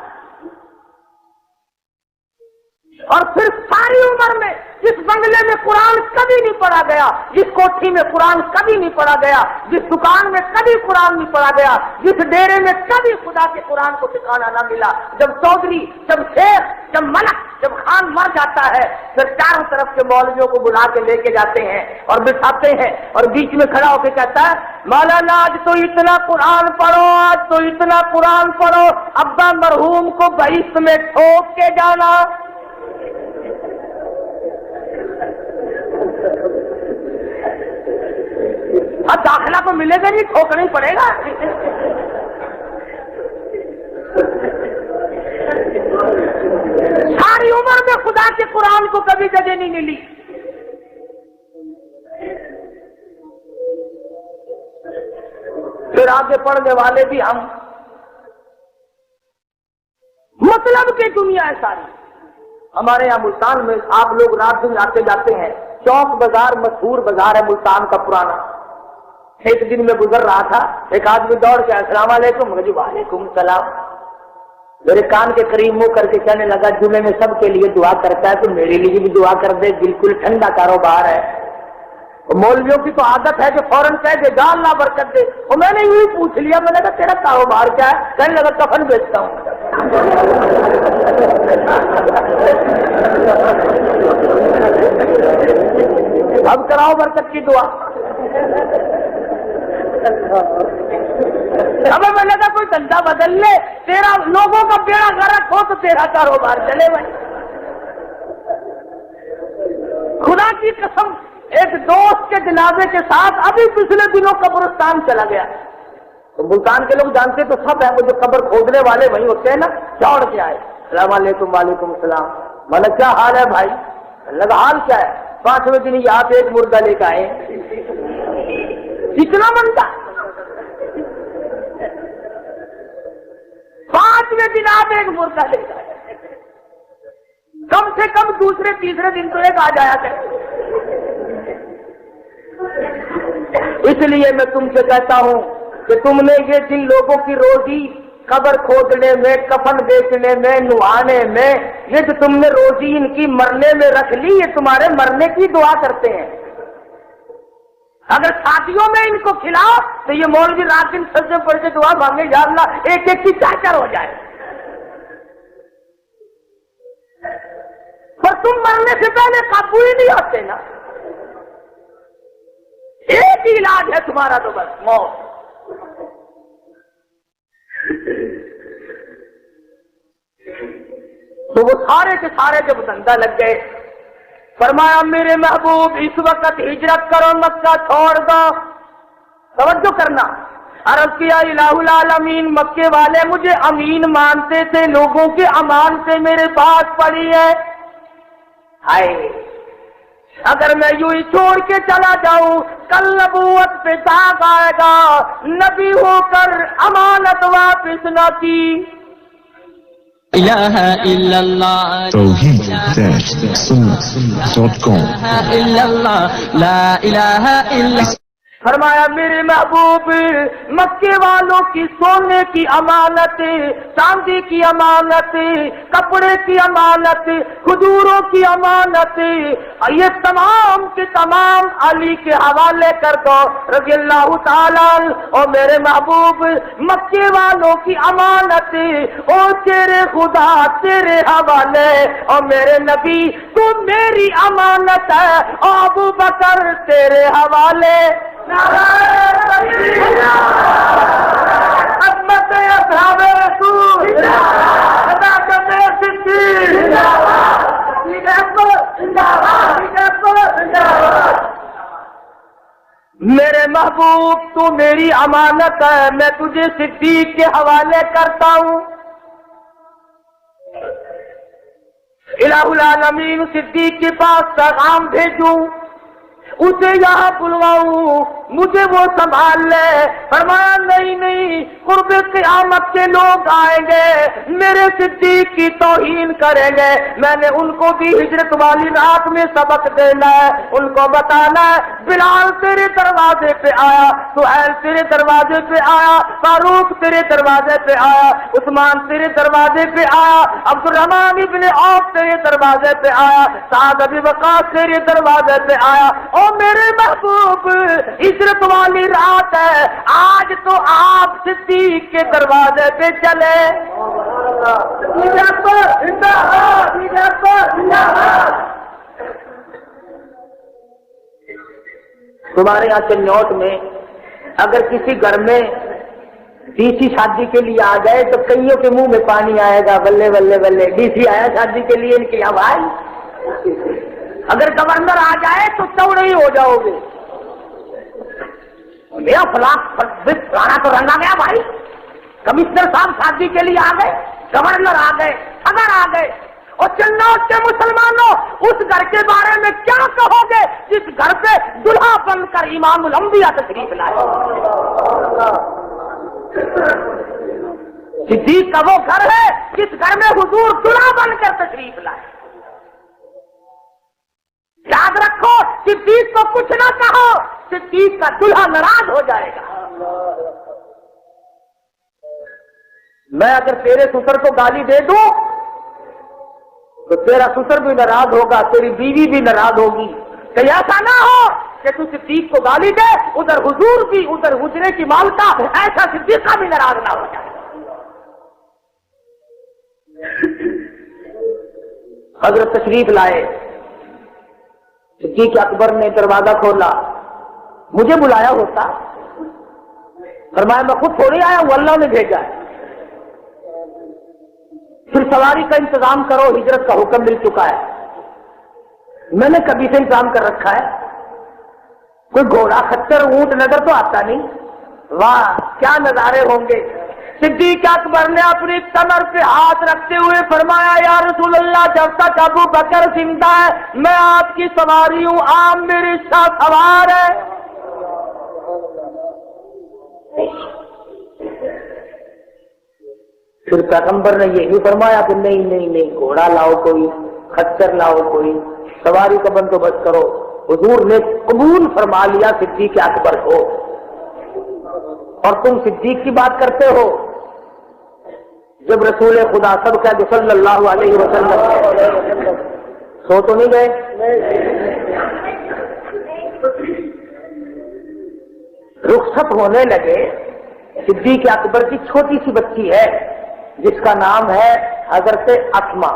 اور پھر ساری عمر میں جس بنگلے میں قرآن کبھی نہیں پڑھا گیا, جس کوٹھی میں قرآن کبھی نہیں پڑھا گیا, جس دکان میں کبھی قرآن نہیں پڑھا گیا, جس ڈیرے میں کبھی خدا کے قرآن کو ٹھکانا نہ ملا, جب چودھری, جب شیخ, جب ملک, جب خان مر جاتا ہے, پھر چاروں طرف کے مولویوں کو بلا کے لے کے جاتے ہیں اور بٹھاتے ہیں, اور بیچ میں کھڑا ہو کے کہتا ہے مولانا آج تو اتنا قرآن پڑھو, آج تو اتنا قرآن پڑھو, ابا مرحوم کو بہشت میں ٹھوک کے جانا. اب داخلہ تو ملے گا نہیں, ٹھوکنا ہی پڑے گا. ساری عمر میں خدا کے قرآن کو کبھی جگہ نہیں ملی. پھر آگے پڑھنے والے بھی ہم, مطلب کہ دنیا ہے ساری. ہمارے یہاں ملتان میں آپ لوگ رات دن آتے جاتے ہیں, چوک بازار مشہور بازار ہے ملتان کا پرانا. ایک دن میں گزر رہا تھا, ایک آدمی دوڑ کے السلام علیکم. مجھے وعلیکم السلام. میرے کان کے قریب منہ کر کے کہنے لگا جمعے میں سب کے لیے دعا کرتا ہے تو میرے لیے بھی دعا کر دے, بالکل ٹھنڈا کاروبار ہے. مولویوں کی تو عادت ہے کہ فوراً کہہ دے گا اللہ برکت دے. اور میں نے یوں ہی پوچھ لیا, میں نے کہا تیرا کاروبار کیا ہے؟ کہنے لگا کفن بیچتا ہوں. اب کراؤ برکت کی دعا. اب میں نے کہا کوئی دھندا بدل لے, تیرا لوگوں کا بیڑا غرق ہو تو تیرا کاروبار چلے بھائی. خدا کی قسم, ایک دوست کے جنازے کے ساتھ ابھی پچھلے دنوں قبرستان چلا گیا. تو ملتان کے لوگ جانتے تو سب ہیں, وہ جو قبر کھودنے والے وہی ہوتے ہیں نا, چوڑ کے آئے, السلام علیکم. وعلیکم السلام. میں کیا حال ہے بھائی؟ لگا حال کیا ہے؟ 5ویں دن یہاں پہ ایک مردہ لے کے آئے. کتنا بنتا؟ 5ویں دن آپ ایک مردہ لے کے آئے. کم سے کم دوسرے تیسرے دن تو ایک آ جایا کرے. اس لیے میں تم سے کہتا ہوں کہ تم نے یہ جن لوگوں کی روزی قبر کھودنے میں, کفن بیچنے میں, نہانے میں, یہ جو تم نے روزی ان کی مرنے میں رکھ لی, یہ تمہارے مرنے کی دعا کرتے ہیں. اگر شادیوں میں ان کو کھلاؤ تو یہ مولوی رات دن سجدے پڑھ کے دعا مانگے یا اللہ ایک ایک کی چاچر ہو جائے. پر تم مرنے سے پہلے قابو ہی نہیں ہوتے نا. ایک ہی علاج ہے تمہارا تو بس موت. تو وہ سارے کے سارے جب دھندا لگ گئے, فرمایا میرے محبوب اس وقت ہجرت کرو, مکہ چھوڑ دو. توجہ کرنا, عرض کیا الہ العالمین, مکے والے مجھے امین مانتے تھے, لوگوں کے امان سے میرے پاس پڑی ہے. ہائے اگر میں یوں ہی چھوڑ کے چلا جاؤں, کل نبوت پہ داغ آئے گا, نبی ہو کر امانت واپس نہ کی. الہ الا اللہ توحید.com الا اللہ لا الہ الا. فرمایا میرے محبوب مکے والوں کی سونے کی امانت, چاندی کی امانت, کپڑے کی امانت, کھجوروں کی امانت, یہ تمام کے تمام علی کے حوالے کر دو رضی اللہ تعالیٰ. اور میرے محبوب مکے والوں کی امانت او تیرے خدا تیرے حوالے, اور میرے نبی تو میری امانت ہے, اور ابو بکر تیرے حوالے. عظمت اصحاب رسول, صداقت صدیق, تو میری امانت ہے، میں تجھے صدیق کے حوالے کرتا ہوں۔ الہ العالمین صدیق کے پاس پیغام بھیجوں، اسے یہاں بلواؤں، مجھے وہ سنبھال لے؟ فرمایا نہیں نہیں، قرب قیامت کے لوگ آئیں گے، میرے صدیق کی توہین کریں گے، میں نے ان کو بھی ہجرت والی رات میں سبق دینا ہے، ان کو بتانا ہے بلال تیرے دروازے پہ آیا، سہیل تیرے دروازے پہ آیا، فاروق تیرے دروازے پہ آیا، عثمان تیرے دروازے پہ آیا، عبد الرحمن ابن عوف تیرے دروازے پہ آیا، سعد ابی وقاص تیرے دروازے پہ آیا۔ او میرے محبوب، ہجرت والی رات ہے، آج تو آپ صدیق کے دروازے پہ چلے۔ تمہارے یہاں چنوٹ میں اگر کسی گھر میں ڈی سی شادی کے لیے آ گئے تو کئیوں کے منہ میں پانی آئے گا، بلے بلے بلے، ڈی سی آیا شادی کے لیے، ان کی آواز۔ اگر گورنر آ جائے تو چوڑے ہی ہو جاؤ گے، میرا فلانا تو رنگا گیا بھائی، کمشنر صاحب شادی کے لیے آ گئے، گورنر آ گئے، صدر آ گئے۔ اور چنوٹ کے مسلمانوں، اس گھر کے بارے میں کیا کہو گے جس گھر پہ دلہا بن کر امام الانبیاء تشریف لائے؟ صدیق کا وہ گھر ہے جس گھر میں حضور دلہا بن کر تشریف لائے۔ یاد رکھو، صدیق کو کچھ نہ کہو، صدیق کا دلہا ناراض ہو جائے گا۔ میں اگر تیرے سسر کو گالی دے دوں تو تیرا سسر بھی ناراض ہوگا، تیری بیوی بھی ناراض ہوگی، کہ ایسا نہ ہو کہ تو صدیق کو گالی دے، ادھر حضور بھی، ادھر حجرے کی مالکہ، ایسا صدیق کا بھی ناراض نہ ہو جائے۔ حضرت تشریف لائے، صدیق اکبر نے دروازہ کھولا، مجھے بلایا ہوتا، فرمایا میں خود تھوڑی آیا ہوں، اللہ نے بھیجا ہے۔ پھر سواری کا انتظام کرو، ہجرت کا حکم مل چکا ہے، میں نے کبھی سے انتظام کر رکھا ہے، کوئی گھوڑا خچر اونٹ نظر تو آتا نہیں، واہ کیا نظارے ہوں گے۔ صدیق اکبر نے اپنی کمر پہ ہاتھ رکھتے ہوئے فرمایا یا رسول اللہ، جب تک ابو بکر زندہ ہے میں آپ کی سواری ہوں، آپ میرے ساتھ سوار ہے۔ پھر پیغمبر نے یہ بھی فرمایا کہ نہیں نہیں نہیں، گھوڑا لاؤ کوئی، خچر لاؤ کوئی، سواری کا بندوبست کرو۔ حضور نے قبول فرما لیا صدیق اکبر کو، اور تم صدیق کی بات کرتے ہو جب رسول خدا سب کا جو صلی اللہ علیہ وسلم سو تو نہیں گئے؟ رخصت ہونے لگے، صدیق اکبر کی چھوٹی سی بچی ہے جس کا نام ہے حضرت اسما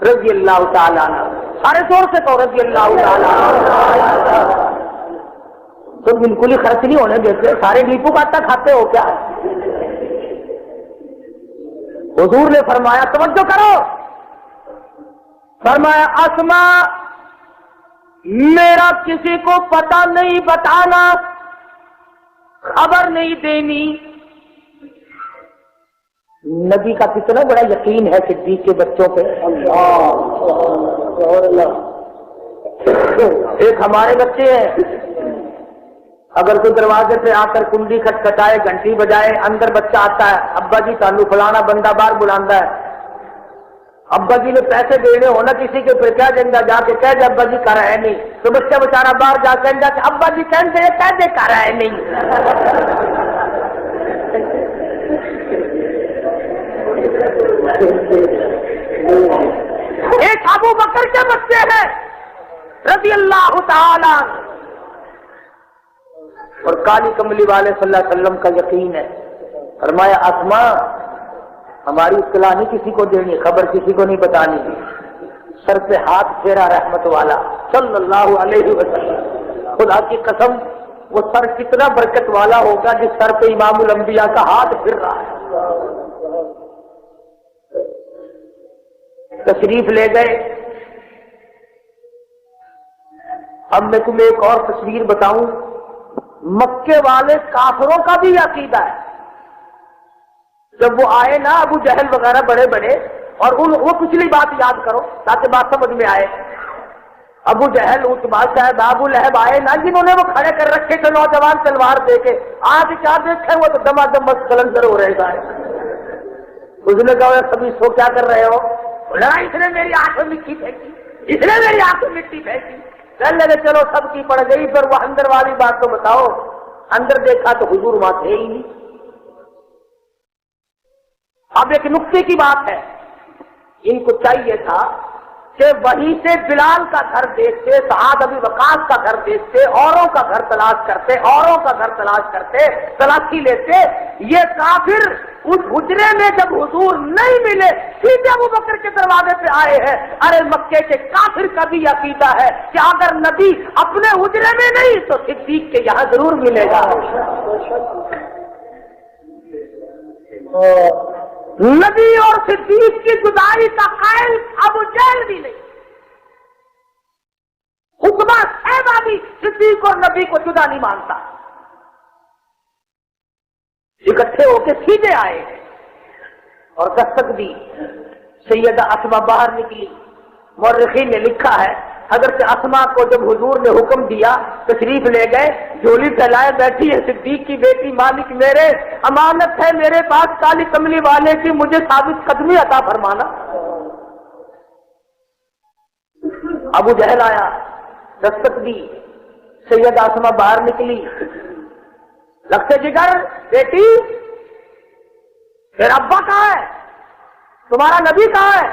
رضی اللہ تعالیٰ عنہ، سارے زور سے کہو رضی اللہ تعالیٰ عنہ۔ تم بالکل ہی خرچ نہیں ہونے دیتے، سارے ڈیپو کا آٹا کھاتے ہو کیا؟ حضور نے فرمایا توجہ کرو، فرمایا اسما میرا کسی کو پتہ نہیں بتانا، خبر نہیں دینی۔ نبی کا کتنا بڑا یقین ہے صدیق کے بچوں پہ۔ ایک ہمارے بچے ہیں، اگر کوئی دروازے پہ آ کر کنڈی کھٹکھٹائے، گھنٹی بجائے، اندر بچہ آتا ہے، ابا جی تانو فلانا بندہ باہر بلانا ہے، ابا جی نے پیسے دینے ہونا کسی کے پھر کیا دیں گا، جا کے کہہ دے ابا جی کر رہے نہیں، تو بچہ بچارا باہر جا کہہ کہ ابا جی کہہ دے کر رہے نہیں۔ ایک ابو بکر کے بچے ہیں رضی اللہ تعالی، اور کالی کملی والے صلی اللہ علیہ وسلم کا یقین ہے، فرمایا اسما ہماری اطلاع نہیں کسی کو دینی، خبر کسی کو نہیں بتانی۔ سر پہ ہاتھ پھیرا رحمت والا صلی اللہ علیہ وسلم، خدا کی قسم وہ سر کتنا برکت والا ہوگا جس سر پہ امام الانبیاء کا ہاتھ پھر رہا ہے۔ تشریف لے گئے۔ اب میں تمہیں ایک اور تصویر بتاؤں، مکے والے کافروں کا بھی عقیدہ ہے. جب وہ آئے نا ابو جہل وغیرہ بڑے بڑے، اور وہ پچھلی بات یاد کرو تاکہ بات سمجھ میں آئے. ابو جہل عتبہ صاحب ابو لہب آئے نا، جنہوں نے وہ کھڑے کر رکھے تھے نوجوان تلوار دے کے، آج کیا دیکھے وہ تو دما دم بس کلندر ہو رہے گا. اس نے کہا سبھی سو کیا کر رہے ہو؟ بولا اس نے میری آنکھ میں مٹی پھینکی، اس نے میری آنکھ میں مٹی پھینکی. کہنے لگے چلو سب کی پڑ گئی، پر وہ اندر والی بات تو بتاؤ. اندر دیکھا تو حضور وہاں تھے ہی نہیں. اب ایک نقطے کی بات ہے، ان کو چاہیے تھا کہ وہیں سے بلال کا گھر دیکھتے، سعد ابی وقاص کا گھر دیکھتے، اوروں کا گھر تلاش کرتے، اوروں کا گھر تلاش کرتے، تلاشی لیتے. یہ کافر اس حجرے میں جب حضور نہیں ملے سیدھے ابو بکر کے دروازے پہ آئے ہیں. ارے مکے کے کافر کا بھی عقیدہ ہے کہ اگر نبی اپنے حجرے میں نہیں تو صدیق کے یہاں ضرور ملے گا. نبی اور صدیق کی جدائی کا قائل ابو جہل بھی نہیں. عتبہ صاحبہ بھی صدیق اور نبی کو جدا نہیں مانتا. اکٹھے ہو کے سیدھے آئے اور دستک دی. سیدہ اسما باہر نکلی. مورخین نے لکھا ہے حضرت اسما کو جب حضور نے حکم دیا تشریف لے گئے، جھولی پھیلائے بیٹھی ہے صدیق کی بیٹی، مالک میرے امانت ہے میرے پاس کالی کملی والے کی، مجھے ثابت قدمی عطا فرمانا. ابو جہل آیا، دستک دی. سیدہ اسما باہر نکلی. لگتے جگر بیٹی پھر ابا کہاں ہے؟ تمہارا نبی کہاں ہے؟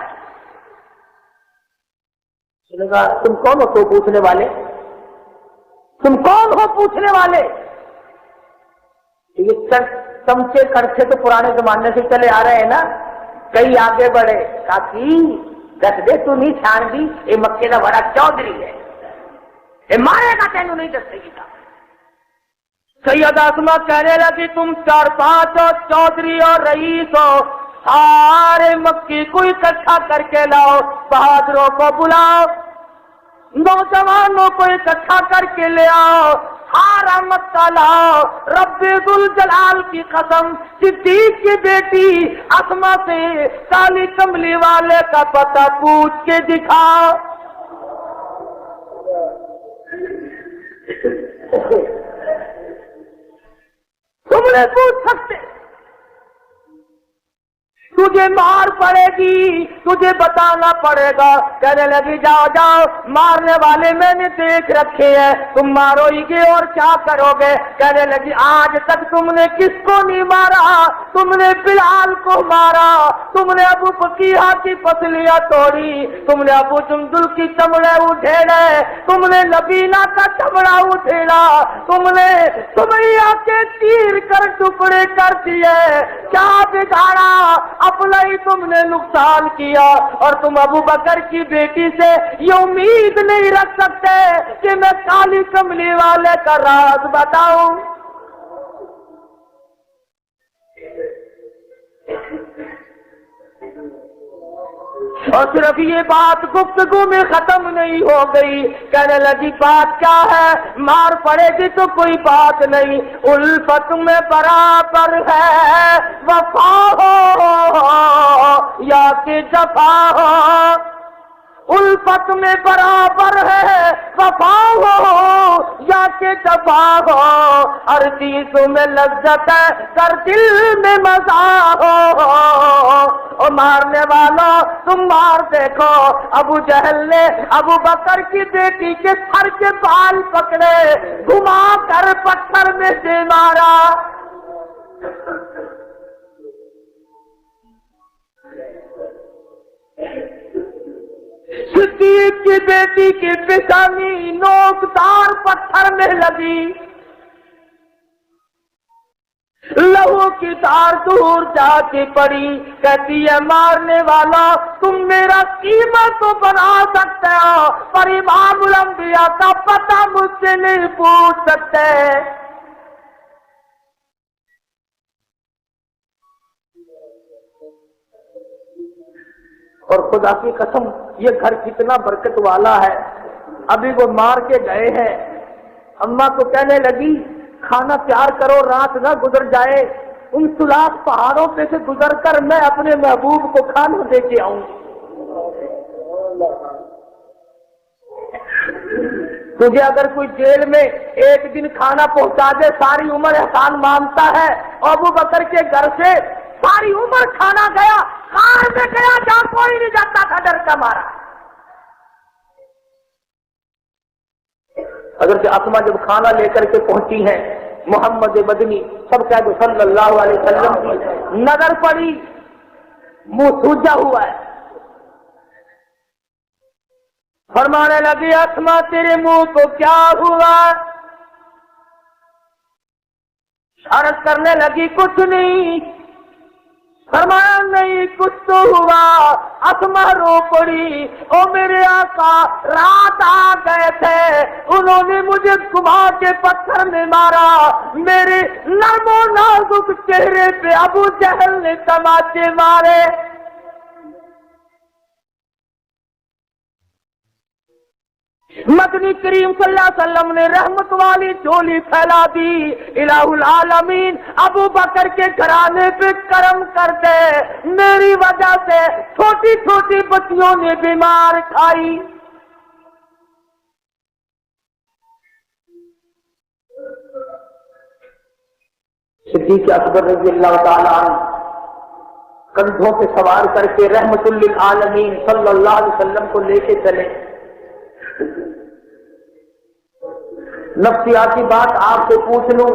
تم کون ہو تو پوچھنے والے؟ تم کون ہو پوچھنے والے؟ یہ چمچے کڑچے تو پرانے زمانے سے چلے آ رہے ہیں نا. کئی آگے بڑھے، کافی دس دے تو نہیں چھان دی، یہ مکے کا بڑا چودھری ہے، یہ مارے گا تینوں نہیں دسے گی. سیدہ اسما کہنے لگی تم 4-5 چودھری اور رئیس ہو، سارے مکی کو اکٹھا کر کے لاؤ، بہادروں کو بلاؤ، نوجوانوں کو اکٹھا کر کے لے آؤ، سارا مکہ لاؤ. رب ذوالجلال کی قسم صدیق کی بیٹی اسما سے کالی کملی والے کا پتہ پوچھ کے دکھاؤ. تم نے پوچھ سکتے، تجھے مار پڑے گی، تجھے بتانا پڑے گا. کہنے لگی جاؤ جاؤ، مارنے والے میں نے دیکھ رکھے ہیں، تم مارو گے اور کیا کرو گے؟ کہنے لگی آج تک تم نے کس کو نہیں مارا؟ تم نے بلال کو مارا، تم نے ابو بکیہ کی پسلیاں توڑی، تم نے ابو جندل کی چمڑے اٹھیڑے، تم نے نبینا کا چمڑا اٹھیڑا، تم نے سمیہ کے چیر کر ٹکڑے کر دیے. کیا بگاڑا؟ اپنا ہی تم نے نقصان کیا. اور تم ابو بکر کی بیٹی سے یہ امید نہیں رکھ سکتے کہ میں کالی کملی والے کا راز بتاؤں. اور صرف یہ بات گفتگو میں ختم نہیں ہو گئی. کہنے لگی بات کیا ہے؟ مار پڑے گی تو کوئی بات نہیں، الفت میں برابر ہے وفا ہو یا کہ جفا ہو. الفت میں برابر ہے وفا ہو یا کہ جفا ہو، ہر چیز میں لذت ہے کر دل میں مزہ ہو. اور مارنے والوں تم مار دیکھو، ابو جہل نے ابو بکر کی بیٹی کے سر کے بال پکڑے، گھما کر پتھر میں سے مارا. صدیق کی بیٹی کی پیشانی نوکدار پتھر میں لگی، لہو کی دار دور جا کے پڑی. کہتی ہے مارنے والا تم میرا قیمت تو بنا سکتے ہو، پر امام الانبیاء کا پتہ مجھ سے نہیں پوچھ سکتے. اور خدا کی قسم یہ گھر کتنا برکت والا ہے. ابھی وہ مار کے گئے ہیں، اماں کو کہنے لگی کھانا تیار کرو، رات نہ گزر جائے، ان سلاخ پہاڑوں پہ سے گزر کر میں اپنے محبوب کو کھانا دے کے آؤں۔ تجھے اگر کوئی جیل میں ایک دن کھانا پہنچا دے ساری عمر احسان مانتا ہے، اور ابو بکر کے گھر سے ساری عمر کھانا گیا، خان میں گیا جہاں کوئی نہیں جاتا تھا ڈر کا مارا۔ حضرت اسما جب کھانا لے کر کے پہنچی ہیں، محمد مدنی سب کہہ دو صلی اللہ علیہ وسلم کی نظر پڑی، منہ سوجا ہوا ہے، فرمانے لگی اسما تیرے منہ کو کیا ہوا؟ عرض کرنے لگی کچھ نہیں، فرمایا نہیں کچھ تو ہوا۔ اسما رو پڑی، او میرے آقا رات آ گئے تھے، انہوں نے مجھے گھما کے پتھر میں مارا، میرے نرم و نازک چہرے پہ ابو جہل نے تماچے مارے۔ مدنی کریم صلی اللہ علیہ وسلم نے رحمت والی جھولی پھیلا دی، الہ العالمین ابو بکر کے گھرانے پہ کرم کر دے، میری وجہ سے چھوٹی چھوٹی بچیوں نے بیمار کھائی۔ صدیق اکبر رضی اللہ تعالی عنہ کندھوں پہ سوار کر کے رحمت للعالمین صلی اللہ علیہ وسلم کو لے کے چلے۔ نفسیاتی بات آپ سے پوچھ لوں،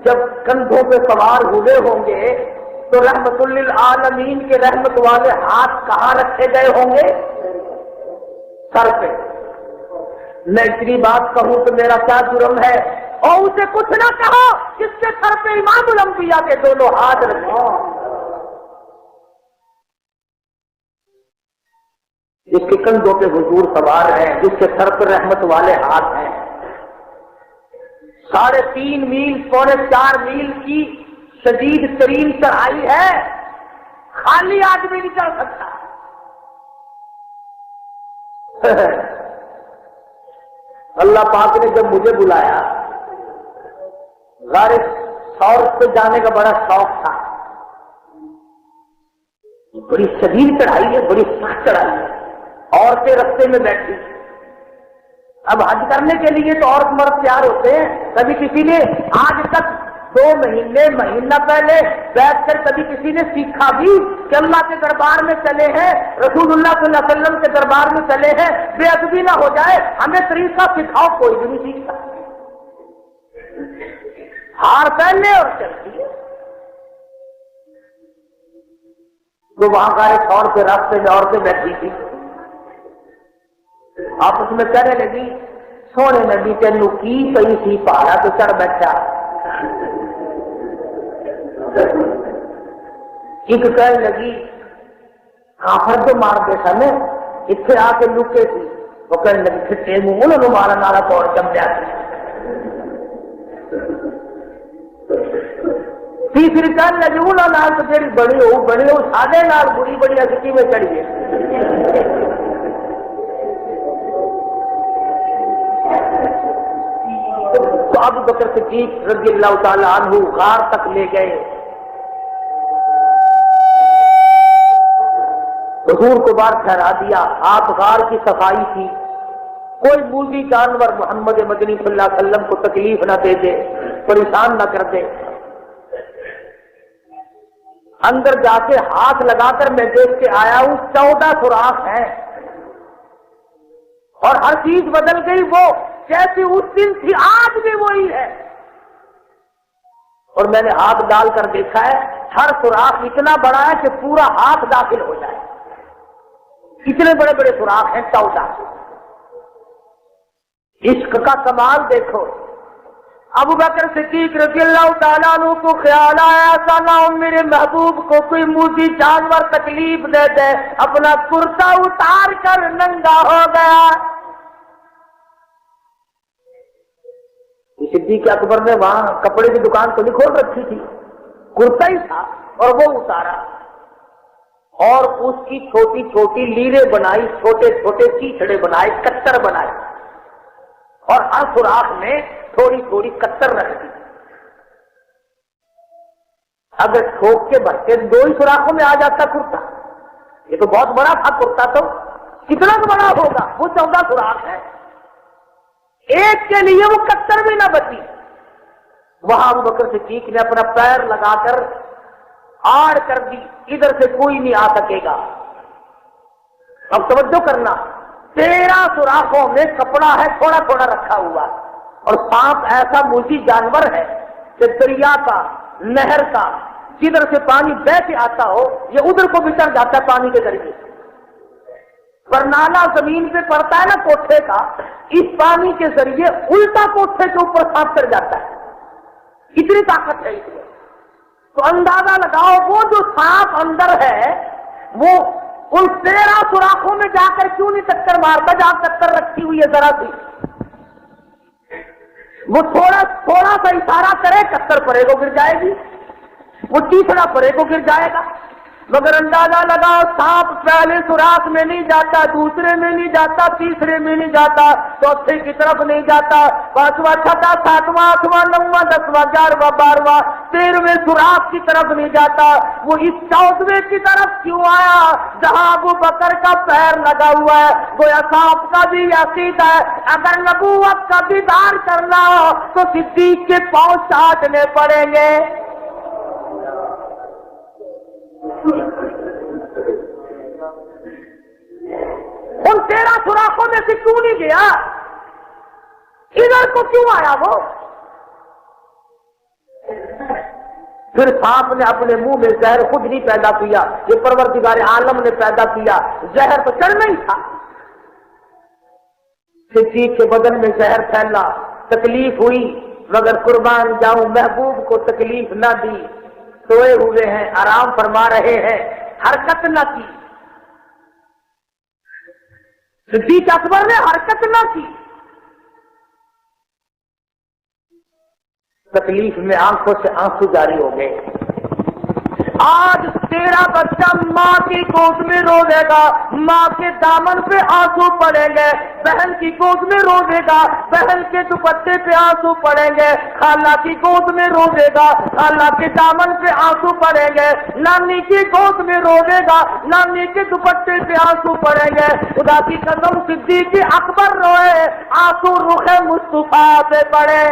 جب کندھوں پہ سوار ہوئے ہوں گے تو رحمت للعالمین کے رحمت والے ہاتھ کہاں رکھے گئے ہوں گے؟ سر پہ۔ میں اتنی بات کہوں تو میرا کیا جرم ہے، اور اسے کچھ نہ کہو جس کے سر پہ امام الانبیاء کے دونوں ہاتھ رکھے، جس کے کندھوں پہ حضور سوار ہیں، جس کے سر پہ رحمت والے ہاتھ ہیں۔ 3.5 میل 4.25 میل کی شدید ترین چڑھائی ہے، خالی آدمی نہیں چڑھ سکتا۔ اللہ پاک نے جب مجھے بلایا، غار ثور پہ جانے کا بڑا شوق تھا، بڑی شدید چڑھائی ہے، بڑی سخت چڑھائی ہے، عورتیں رستے میں بیٹھی۔ اب حج کرنے کے لیے تو عورت مرد تیار ہوتے ہیں، کبھی کسی نے آج تک 2 مہینہ پہلے بیٹھ کر کبھی کسی نے سیکھا بھی کہ اللہ کے دربار میں چلے ہیں، رسول اللہ صلی اللہ علیہ وسلم کے دربار میں چلے ہیں، بے ادبی نہ ہو جائے، ہمیں طریقہ سکھاؤ، کوئی بھی نہیں سیکھتا، ہار پہننے اور چلتی ہے۔ تو وہاں کا ایک اور کے راستے میں عورتیں بیٹھی تھی، آپس میں کہنے لگی سونے نبی تینو کی پئی سی پہاڑا تو چڑھ بیٹھا۔ ایک کہنے لگی کافر تو مار دے سن اتنے آ کے لکے تھی، وہ کہنے لگی کھٹے منہ انہوں مارن والا توڑ چمڑیا۔ تیسری کہنے لگی انہوں نال تو جیڑی بنی ہو سادے نال بری بڑی اچھی میں چڑھیے۔ تو ابو بکر صدیق رضی اللہ تعالی عنہ غار تک لے گئے، حضور کو باہر ٹھہرا دیا، آپ غار کی صفائی کی، کوئی موذی جانور محمد مدنی صلی اللہ علیہ وسلم کو تکلیف نہ دے دے، پریشان نہ کر دے۔ اندر جا کے ہاتھ لگا کر میں دیکھ کے آیا ہوں 14 سوراخ ہیں، اور ہر چیز بدل گئی، وہ جیسی اس دن تھی آج بھی وہی ہے۔ اور میں نے ہاتھ ڈال کر دیکھا ہے، ہر سوراخ اتنا بڑا ہے کہ پورا ہاتھ داخل ہو جائے، اتنے بڑے بڑے سوراخ ہیں 14۔ عشق کا کمال دیکھو۔ ابو بکر صدیق رضی اللہ تعالیٰ عنہ کو خیال آیا ایسا نہ ہو میرے محبوب کو کوئی موذی جانور تکلیف دے دے، اپنا کرتا اتار کر ننگا ہو گیا۔ صدیق اکبر نے وہاں کپڑے کی دکان تو نہیں کھول رکھی تھی، کرتا ہی تھا اور وہ اتارا، اور اس کی چھوٹی چھوٹی لیریں بنائی، چھوٹے چھوٹے چیچڑے بنائے، کتر بنائے، اور ہر سوراخ میں تھوڑی تھوڑی کتر رکھ دی۔ اگر ٹھوک کے بھرتے 2 ہی سوراخوں میں آ جاتا کرتا، یہ تو بہت بڑا تھا کرتا، تو کتنا بڑا ہوگا، وہ 14 سوراخ ہے، ایک کے لیے وہ 71 بھی نہ بچی۔ وہاں ابو بکر صدیق نے اپنا پیر لگا کر آڑ کر دی، ادھر سے کوئی نہیں آ سکے گا۔ اب توجہ کرنا، 13 سوراخوں میں کپڑا ہے تھوڑا تھوڑا رکھا ہوا، اور سانپ ایسا موذی جانور ہے کہ دریا کا، نہر کا، جدھر سے پانی بہ کے آتا ہو یہ ادھر کو بھی چڑھ جاتا ہے پانی کے ذریعے۔ برنالہ زمین پہ پڑتا ہے نا کوٹھے کا، اس پانی کے ذریعے الٹا کوٹھے کے اوپر سانپ چڑھ جاتا ہے، اتنی طاقت ہے اس میں۔ تو اندازہ لگاؤ وہ جو سانپ اندر ہے وہ ان 13 سوراخوں میں جا کر کیوں نہیں ٹکر مارتا جہاں ٹکر رکھی ہوئی ہے ذرا سی، وہ تھوڑا سا اشارہ کرے ٹکر پڑے کو گر جائے گی، وہ تیسرا پڑے کو گر جائے گا۔ مگر اندازہ لگاؤ سانپ پہلے سوراخ میں نہیں جاتا، دوسرے میں نہیں جاتا، تیسرے میں نہیں جاتا، چوتھے کی طرف نہیں جاتا، 5واں 6واں 7واں 8واں 9واں 10واں 11واں 12واں 13ویں سوراخ کی طرف نہیں جاتا، وہ اس 14ویں کی طرف کیوں آیا جہاں ابو بکر کا پیر لگا ہوا ہے؟ گویا سانپ کا بھی عقیدہ ہے اگر نبوت کا دیدار کرنا ہو تو صدیق کے پاؤں چاٹنے پڑیں گے۔ ان 13 سوراخوں میں سے کیوں نہیں گیا؟ ادھر کو کیوں آیا وہ؟ پھر سانپ نے اپنے منہ میں زہر خود نہیں پیدا کیا، یہ پروردگار عالم نے پیدا کیا، زہر تو چڑھنا ہی تھا۔ صدیق کے بدن میں زہر پھیلا، تکلیف ہوئی، مگر قربان جاؤں محبوب کو تکلیف نہ دی، سوئے ہوئے ہیں، آرام فرما رہے ہیں، حرکت نہ کی۔ صدیق اکبر نے حرکت نہ کی، تکلیف میں آنکھوں سے آنسو جاری ہو گئے۔ آج تیرا بچہ ماں کی گود میں روے گا، ماں کے دامن پہ آنسو پڑیں گے، بہن کی گود میں روے گا، بہن کے دوپٹے پہ آنسو پڑیں گے، خالہ کی گود میں روے گا، خالہ کے دامن پہ آنسو پڑیں گے، نانی کی گود میں روے گا، نانی کے دوپٹے پہ آنسو پڑیں گے۔ خدا کی قسم صدیق اکبر روئے، آنسو رخ مصطفیٰ پہ پڑے۔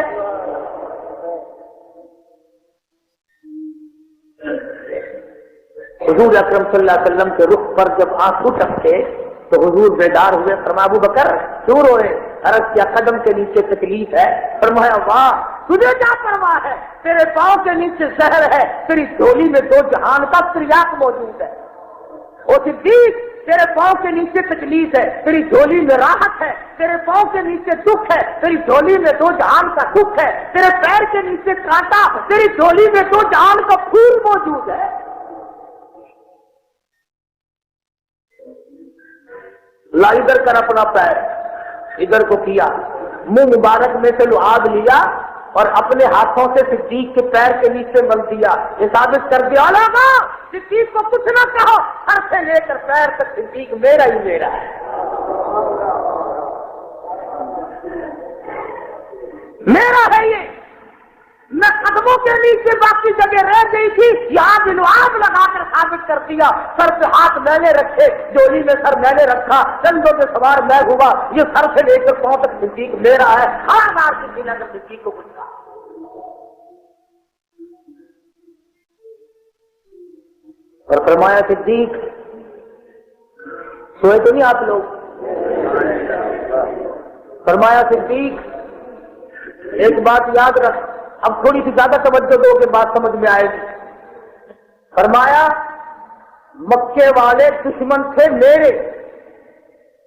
حضور اکرم صلی اللہ علیہ وسلم کے رخ پر جب آنسو ٹپکے تو حضور بیدار ہوئے، فرمایا ابو بکر کیوں روئے؟ عرض کیا قدم کے نیچے تکلیف ہے؟ فرمایا واہ تجھے کیا پرواہ ہے، تیرے پاؤں کے نیچے زہر ہے، تیری جھولی میں 2 جہان کا تریاق موجود ہے۔ او صدیق تیرے پاؤں کے نیچے تکلیف ہے، تیری جھولی میں راحت ہے، تیرے پاؤں کے نیچے دکھ ہے، تیری جھولی میں 2 جہان کا دکھ ہے، تیرے پیر کے نیچے کانٹا، تیری جھولی میں 2 جہان کا پھول موجود ہے۔ لا ادھر کر اپنا پیر، ادھر کو کیا، منہ مبارک میں سے لعاب لیا اور اپنے ہاتھوں سے صدیق کے پیر کے نیچے مل دیا، یہ ثابت کر دیا علماء صدیق کو کچھ نہ کہو، سر سے لے کر پیر تک صدیق میرا ہی میرا ہے، میرا ہے یہ۔ میں قدموں کے نیچے باقی جگہ رہ گئی تھی، یہاں بھی لعاب لگا کر ثابت کر دیا، سر پہ ہاتھ میں نے رکھے، جولی میں سر میں نے رکھا، کندھوں پہ سوار میں ہوا، یہ سر سے لے کر پاؤں تک صدیق میرا ہے۔ ہر بار کسی نے اگر صدیق کو کچھ کہا اور فرمایا صدیق سوئے تو نہیں آپ لوگ؟ فرمایا صدیق ایک بات یاد رکھ، اب تھوڑی سی زیادہ توجہ دو کہ بات سمجھ میں آئے گی۔ فرمایا مکے والے دشمن تھے میرے،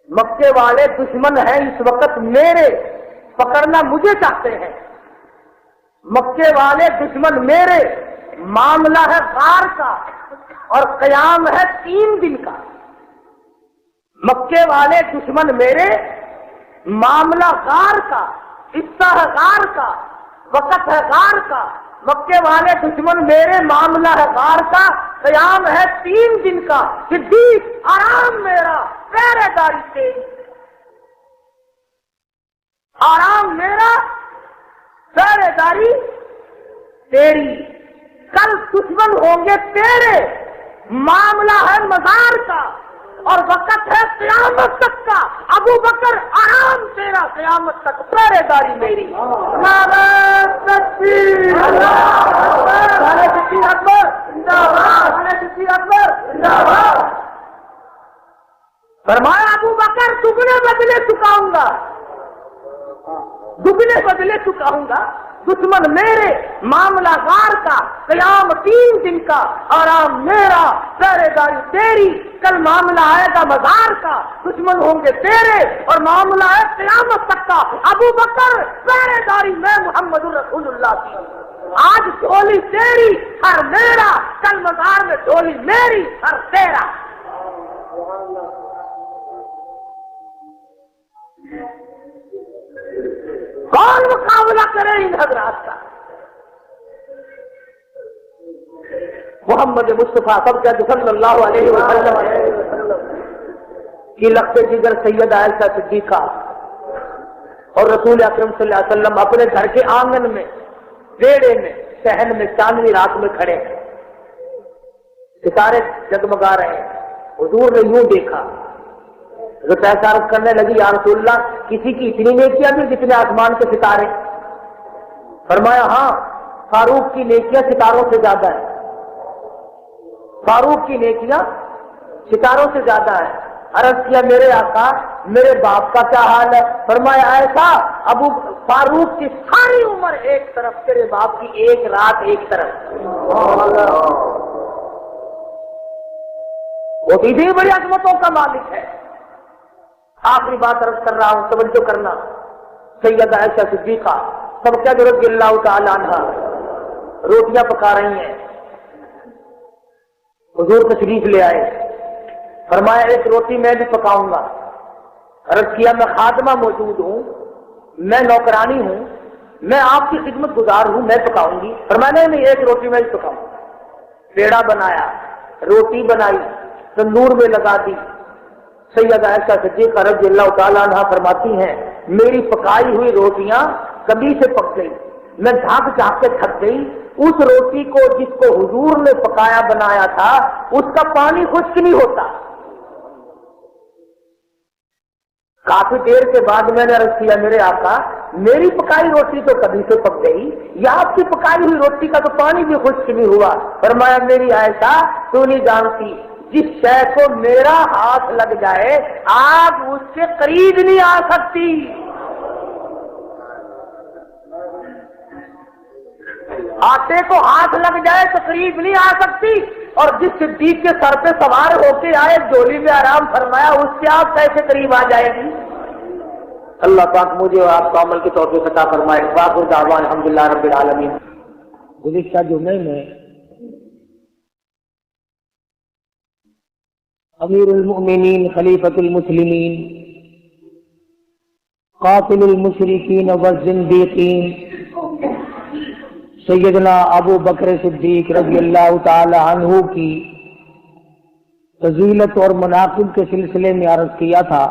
مکے والے دشمن ہیں اس وقت میرے، پکڑنا مجھے چاہتے ہیں، مکے والے دشمن میرے، معاملہ ہے غار کا اور قیام ہے 3 دن کا۔ مکے والے دشمن میرے، معاملہ غار کا، حصہ ہے غار کا، وقت ہے غار کا، مکے والے دشمن میرے، معاملہ ہے غار کا، قیام ہے 3 دن کا۔ صدیق آرام میرا، پہرے داری تیری، آرام میرا، پہرے داری تیری۔ کل دشمن ہوں گے تیرے، معاملہ ہے مزار کا اور وقت ہے قیامت تک کا۔ ابو بکر آرام تیرا قیامت تک، پہرے داری میری۔ نعرہ تکبیر، نعرہ صدیق اکبر زندہ باد، نعرہ صدیق اکبر زندہ باد۔ فرمایا ابو بکر دگنے بدلے چکاؤں گا، دگنے بدلے چکاؤں گا، دشمن میرے، معاملہ غار کا، قیام 3 دن کا، آرام میرا، پہرے داری تیری۔ کل معاملہ آئے گا مزار کا، دشمن ہوں گے تیرے اور معاملہ ہے قیامت تک کا۔ ابو بکر پہرے داری میں محمد رسول اللہ کی۔ آج ڈھولی تیری، ہر میرا، کل مزار میں ڈھولی میری، ہر تیرا۔ کون مقابلہ کرے ان حضرات کا؟ محمد مصطفیٰ سب کا صلی اللہ علیہ وسلم کی لخت جگر سید عائشہ صدیقہ اور رسول اکرم صلی اللہ علیہ وسلم اپنے گھر کے آنگن میں، بیڑے میں، صحن میں چاندنی رات میں کھڑے ہیں، ستارے جگمگا رہے ہیں۔ حضور نے یوں دیکھا، حضرت عائشہ عرض کرنے لگی یا رسول اللہ کسی کی اتنی نیکیاں بھی جتنے آسمان کے ستارے؟ فرمایا ہاں، فاروق کی نیکیاں ستاروں سے زیادہ ہے، فاروق کی نیکیاں ستاروں سے زیادہ ہے۔ عرض کیا میرے آقا میرے باپ کا کیا حال ہے؟ فرمایا ایسا ابو فاروق کی ساری عمر ایک طرف، تیرے باپ کی ایک رات ایک طرف۔ وہ اتنی بڑی عظمتوں کا مالک ہے۔ آخری بات عرض کر رہا ہوں، توجہ کرنا۔ سیدہ عائشہ صدیقہ سب کیا رضی اللہ تعالی عنہا روٹیاں پکا رہی ہیں، حضور تشریف لے آئے، فرمایا ایک روٹی میں بھی پکاؤں گا۔ عرض کیا میں خادمہ موجود ہوں، میں نوکرانی ہوں، میں آپ کی خدمت گزار ہوں، میں پکاؤں گی۔ فرمایا نہیں ایک روٹی میں بھی پکاؤں گا۔ پیڑا بنایا، روٹی بنائی، تندور میں لگا دی۔ سیدہ عائشہ صدیقہ رضی اللہ تعالیٰ عنہ فرماتی ہیں میری پکائی ہوئی روٹیاں کبھی سے پک گئی، میں جھانک جھانک کے تھک گئی۔ اس روٹی کو جس کو حضور نے پکایا بنایا تھا اس کا پانی خشک نہیں ہوتا۔ کافی دیر کے بعد میں نے عرض کیا میرے آقا میری پکائی روٹی تو کبھی سے پک گئی، یا آپ کی پکائی ہوئی روٹی کا تو پانی بھی خشک نہیں ہوا۔ فرمایا میری عائشہ تو نہیں جانتی، جس شے کو میرا ہاتھ لگ جائے آگ اس کے قریب نہیں آ سکتی۔ آٹے کو ہاتھ لگ جائے تو قریب نہیں آ سکتی، اور جس صدیق کے سر پہ سوار ہو کے آئے جولی میں آرام فرمایا اس سے آپ کیسے قریب آ جائے گی؟ اللہ پاک مجھے اور آپ کو عمل کے طور پہ عطا فرمائے۔ وآخر دعوانا الحمدللہ رب العالمین۔ گزشتہ جمعے میں امیر المؤمنین خلیفۃ المسلمین قاتل المشرکین والزندیقین سیدنا ابو بکر صدیق رضی اللہ تعالی عنہ کی فضیلت اور مناقب کے سلسلے میں عرض کیا تھا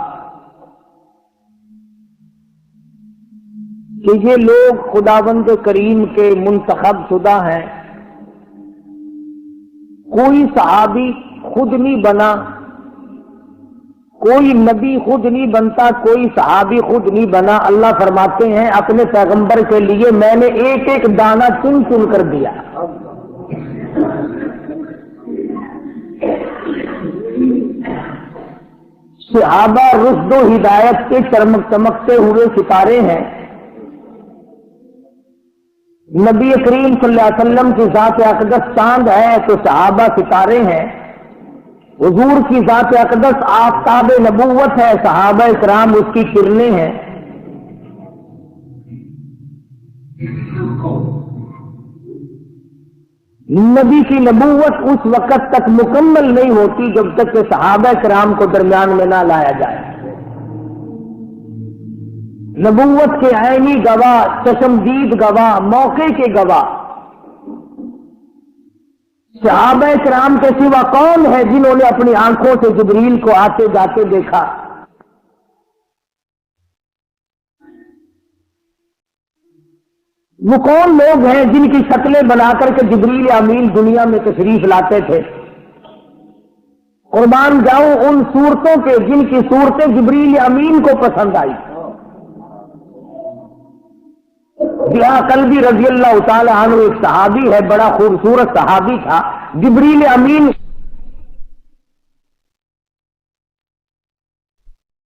کہ یہ لوگ خداوند کریم کے منتخب شدہ ہیں۔ کوئی صحابی خود نہیں بنا، کوئی نبی خود نہیں بنتا، کوئی صحابی خود نہیں بنا۔ اللہ فرماتے ہیں اپنے پیغمبر کے لیے میں نے ایک ایک دانہ چن چن کر دیا۔ صحابہ رشد و ہدایت کے چمکتے ہوئے ستارے ہیں۔ نبی کریم صلی اللہ علیہ وسلم کی ذات اقدس چاند ہے تو صحابہ ستارے ہیں۔ حضور کی ذات اقدس آفتاب نبوت ہے، صحابہ اکرام اس کی کرنیں ہیں۔ نبی کی نبوت اس وقت تک مکمل نہیں ہوتی جب تک کہ صحابہ اکرام کو درمیان میں نہ لایا جائے۔ نبوت کے عینی گواہ، چشمدید گواہ، موقع کے گواہ صحابہ کرام کے سوا کون ہے جنہوں نے اپنی آنکھوں سے جبریل کو آتے جاتے دیکھا؟ وہ کون لوگ ہیں جن کی شکلیں بنا کر کے جبریل امین دنیا میں تشریف لاتے تھے؟ قربان جاؤں ان صورتوں کے جن کی صورتیں جبریل امین کو پسند آئی۔ ضیاء قلبی رضی اللہ تعالی عنہ ایک صحابی ہے، بڑا خوبصورت صحابی تھا، جبریل امین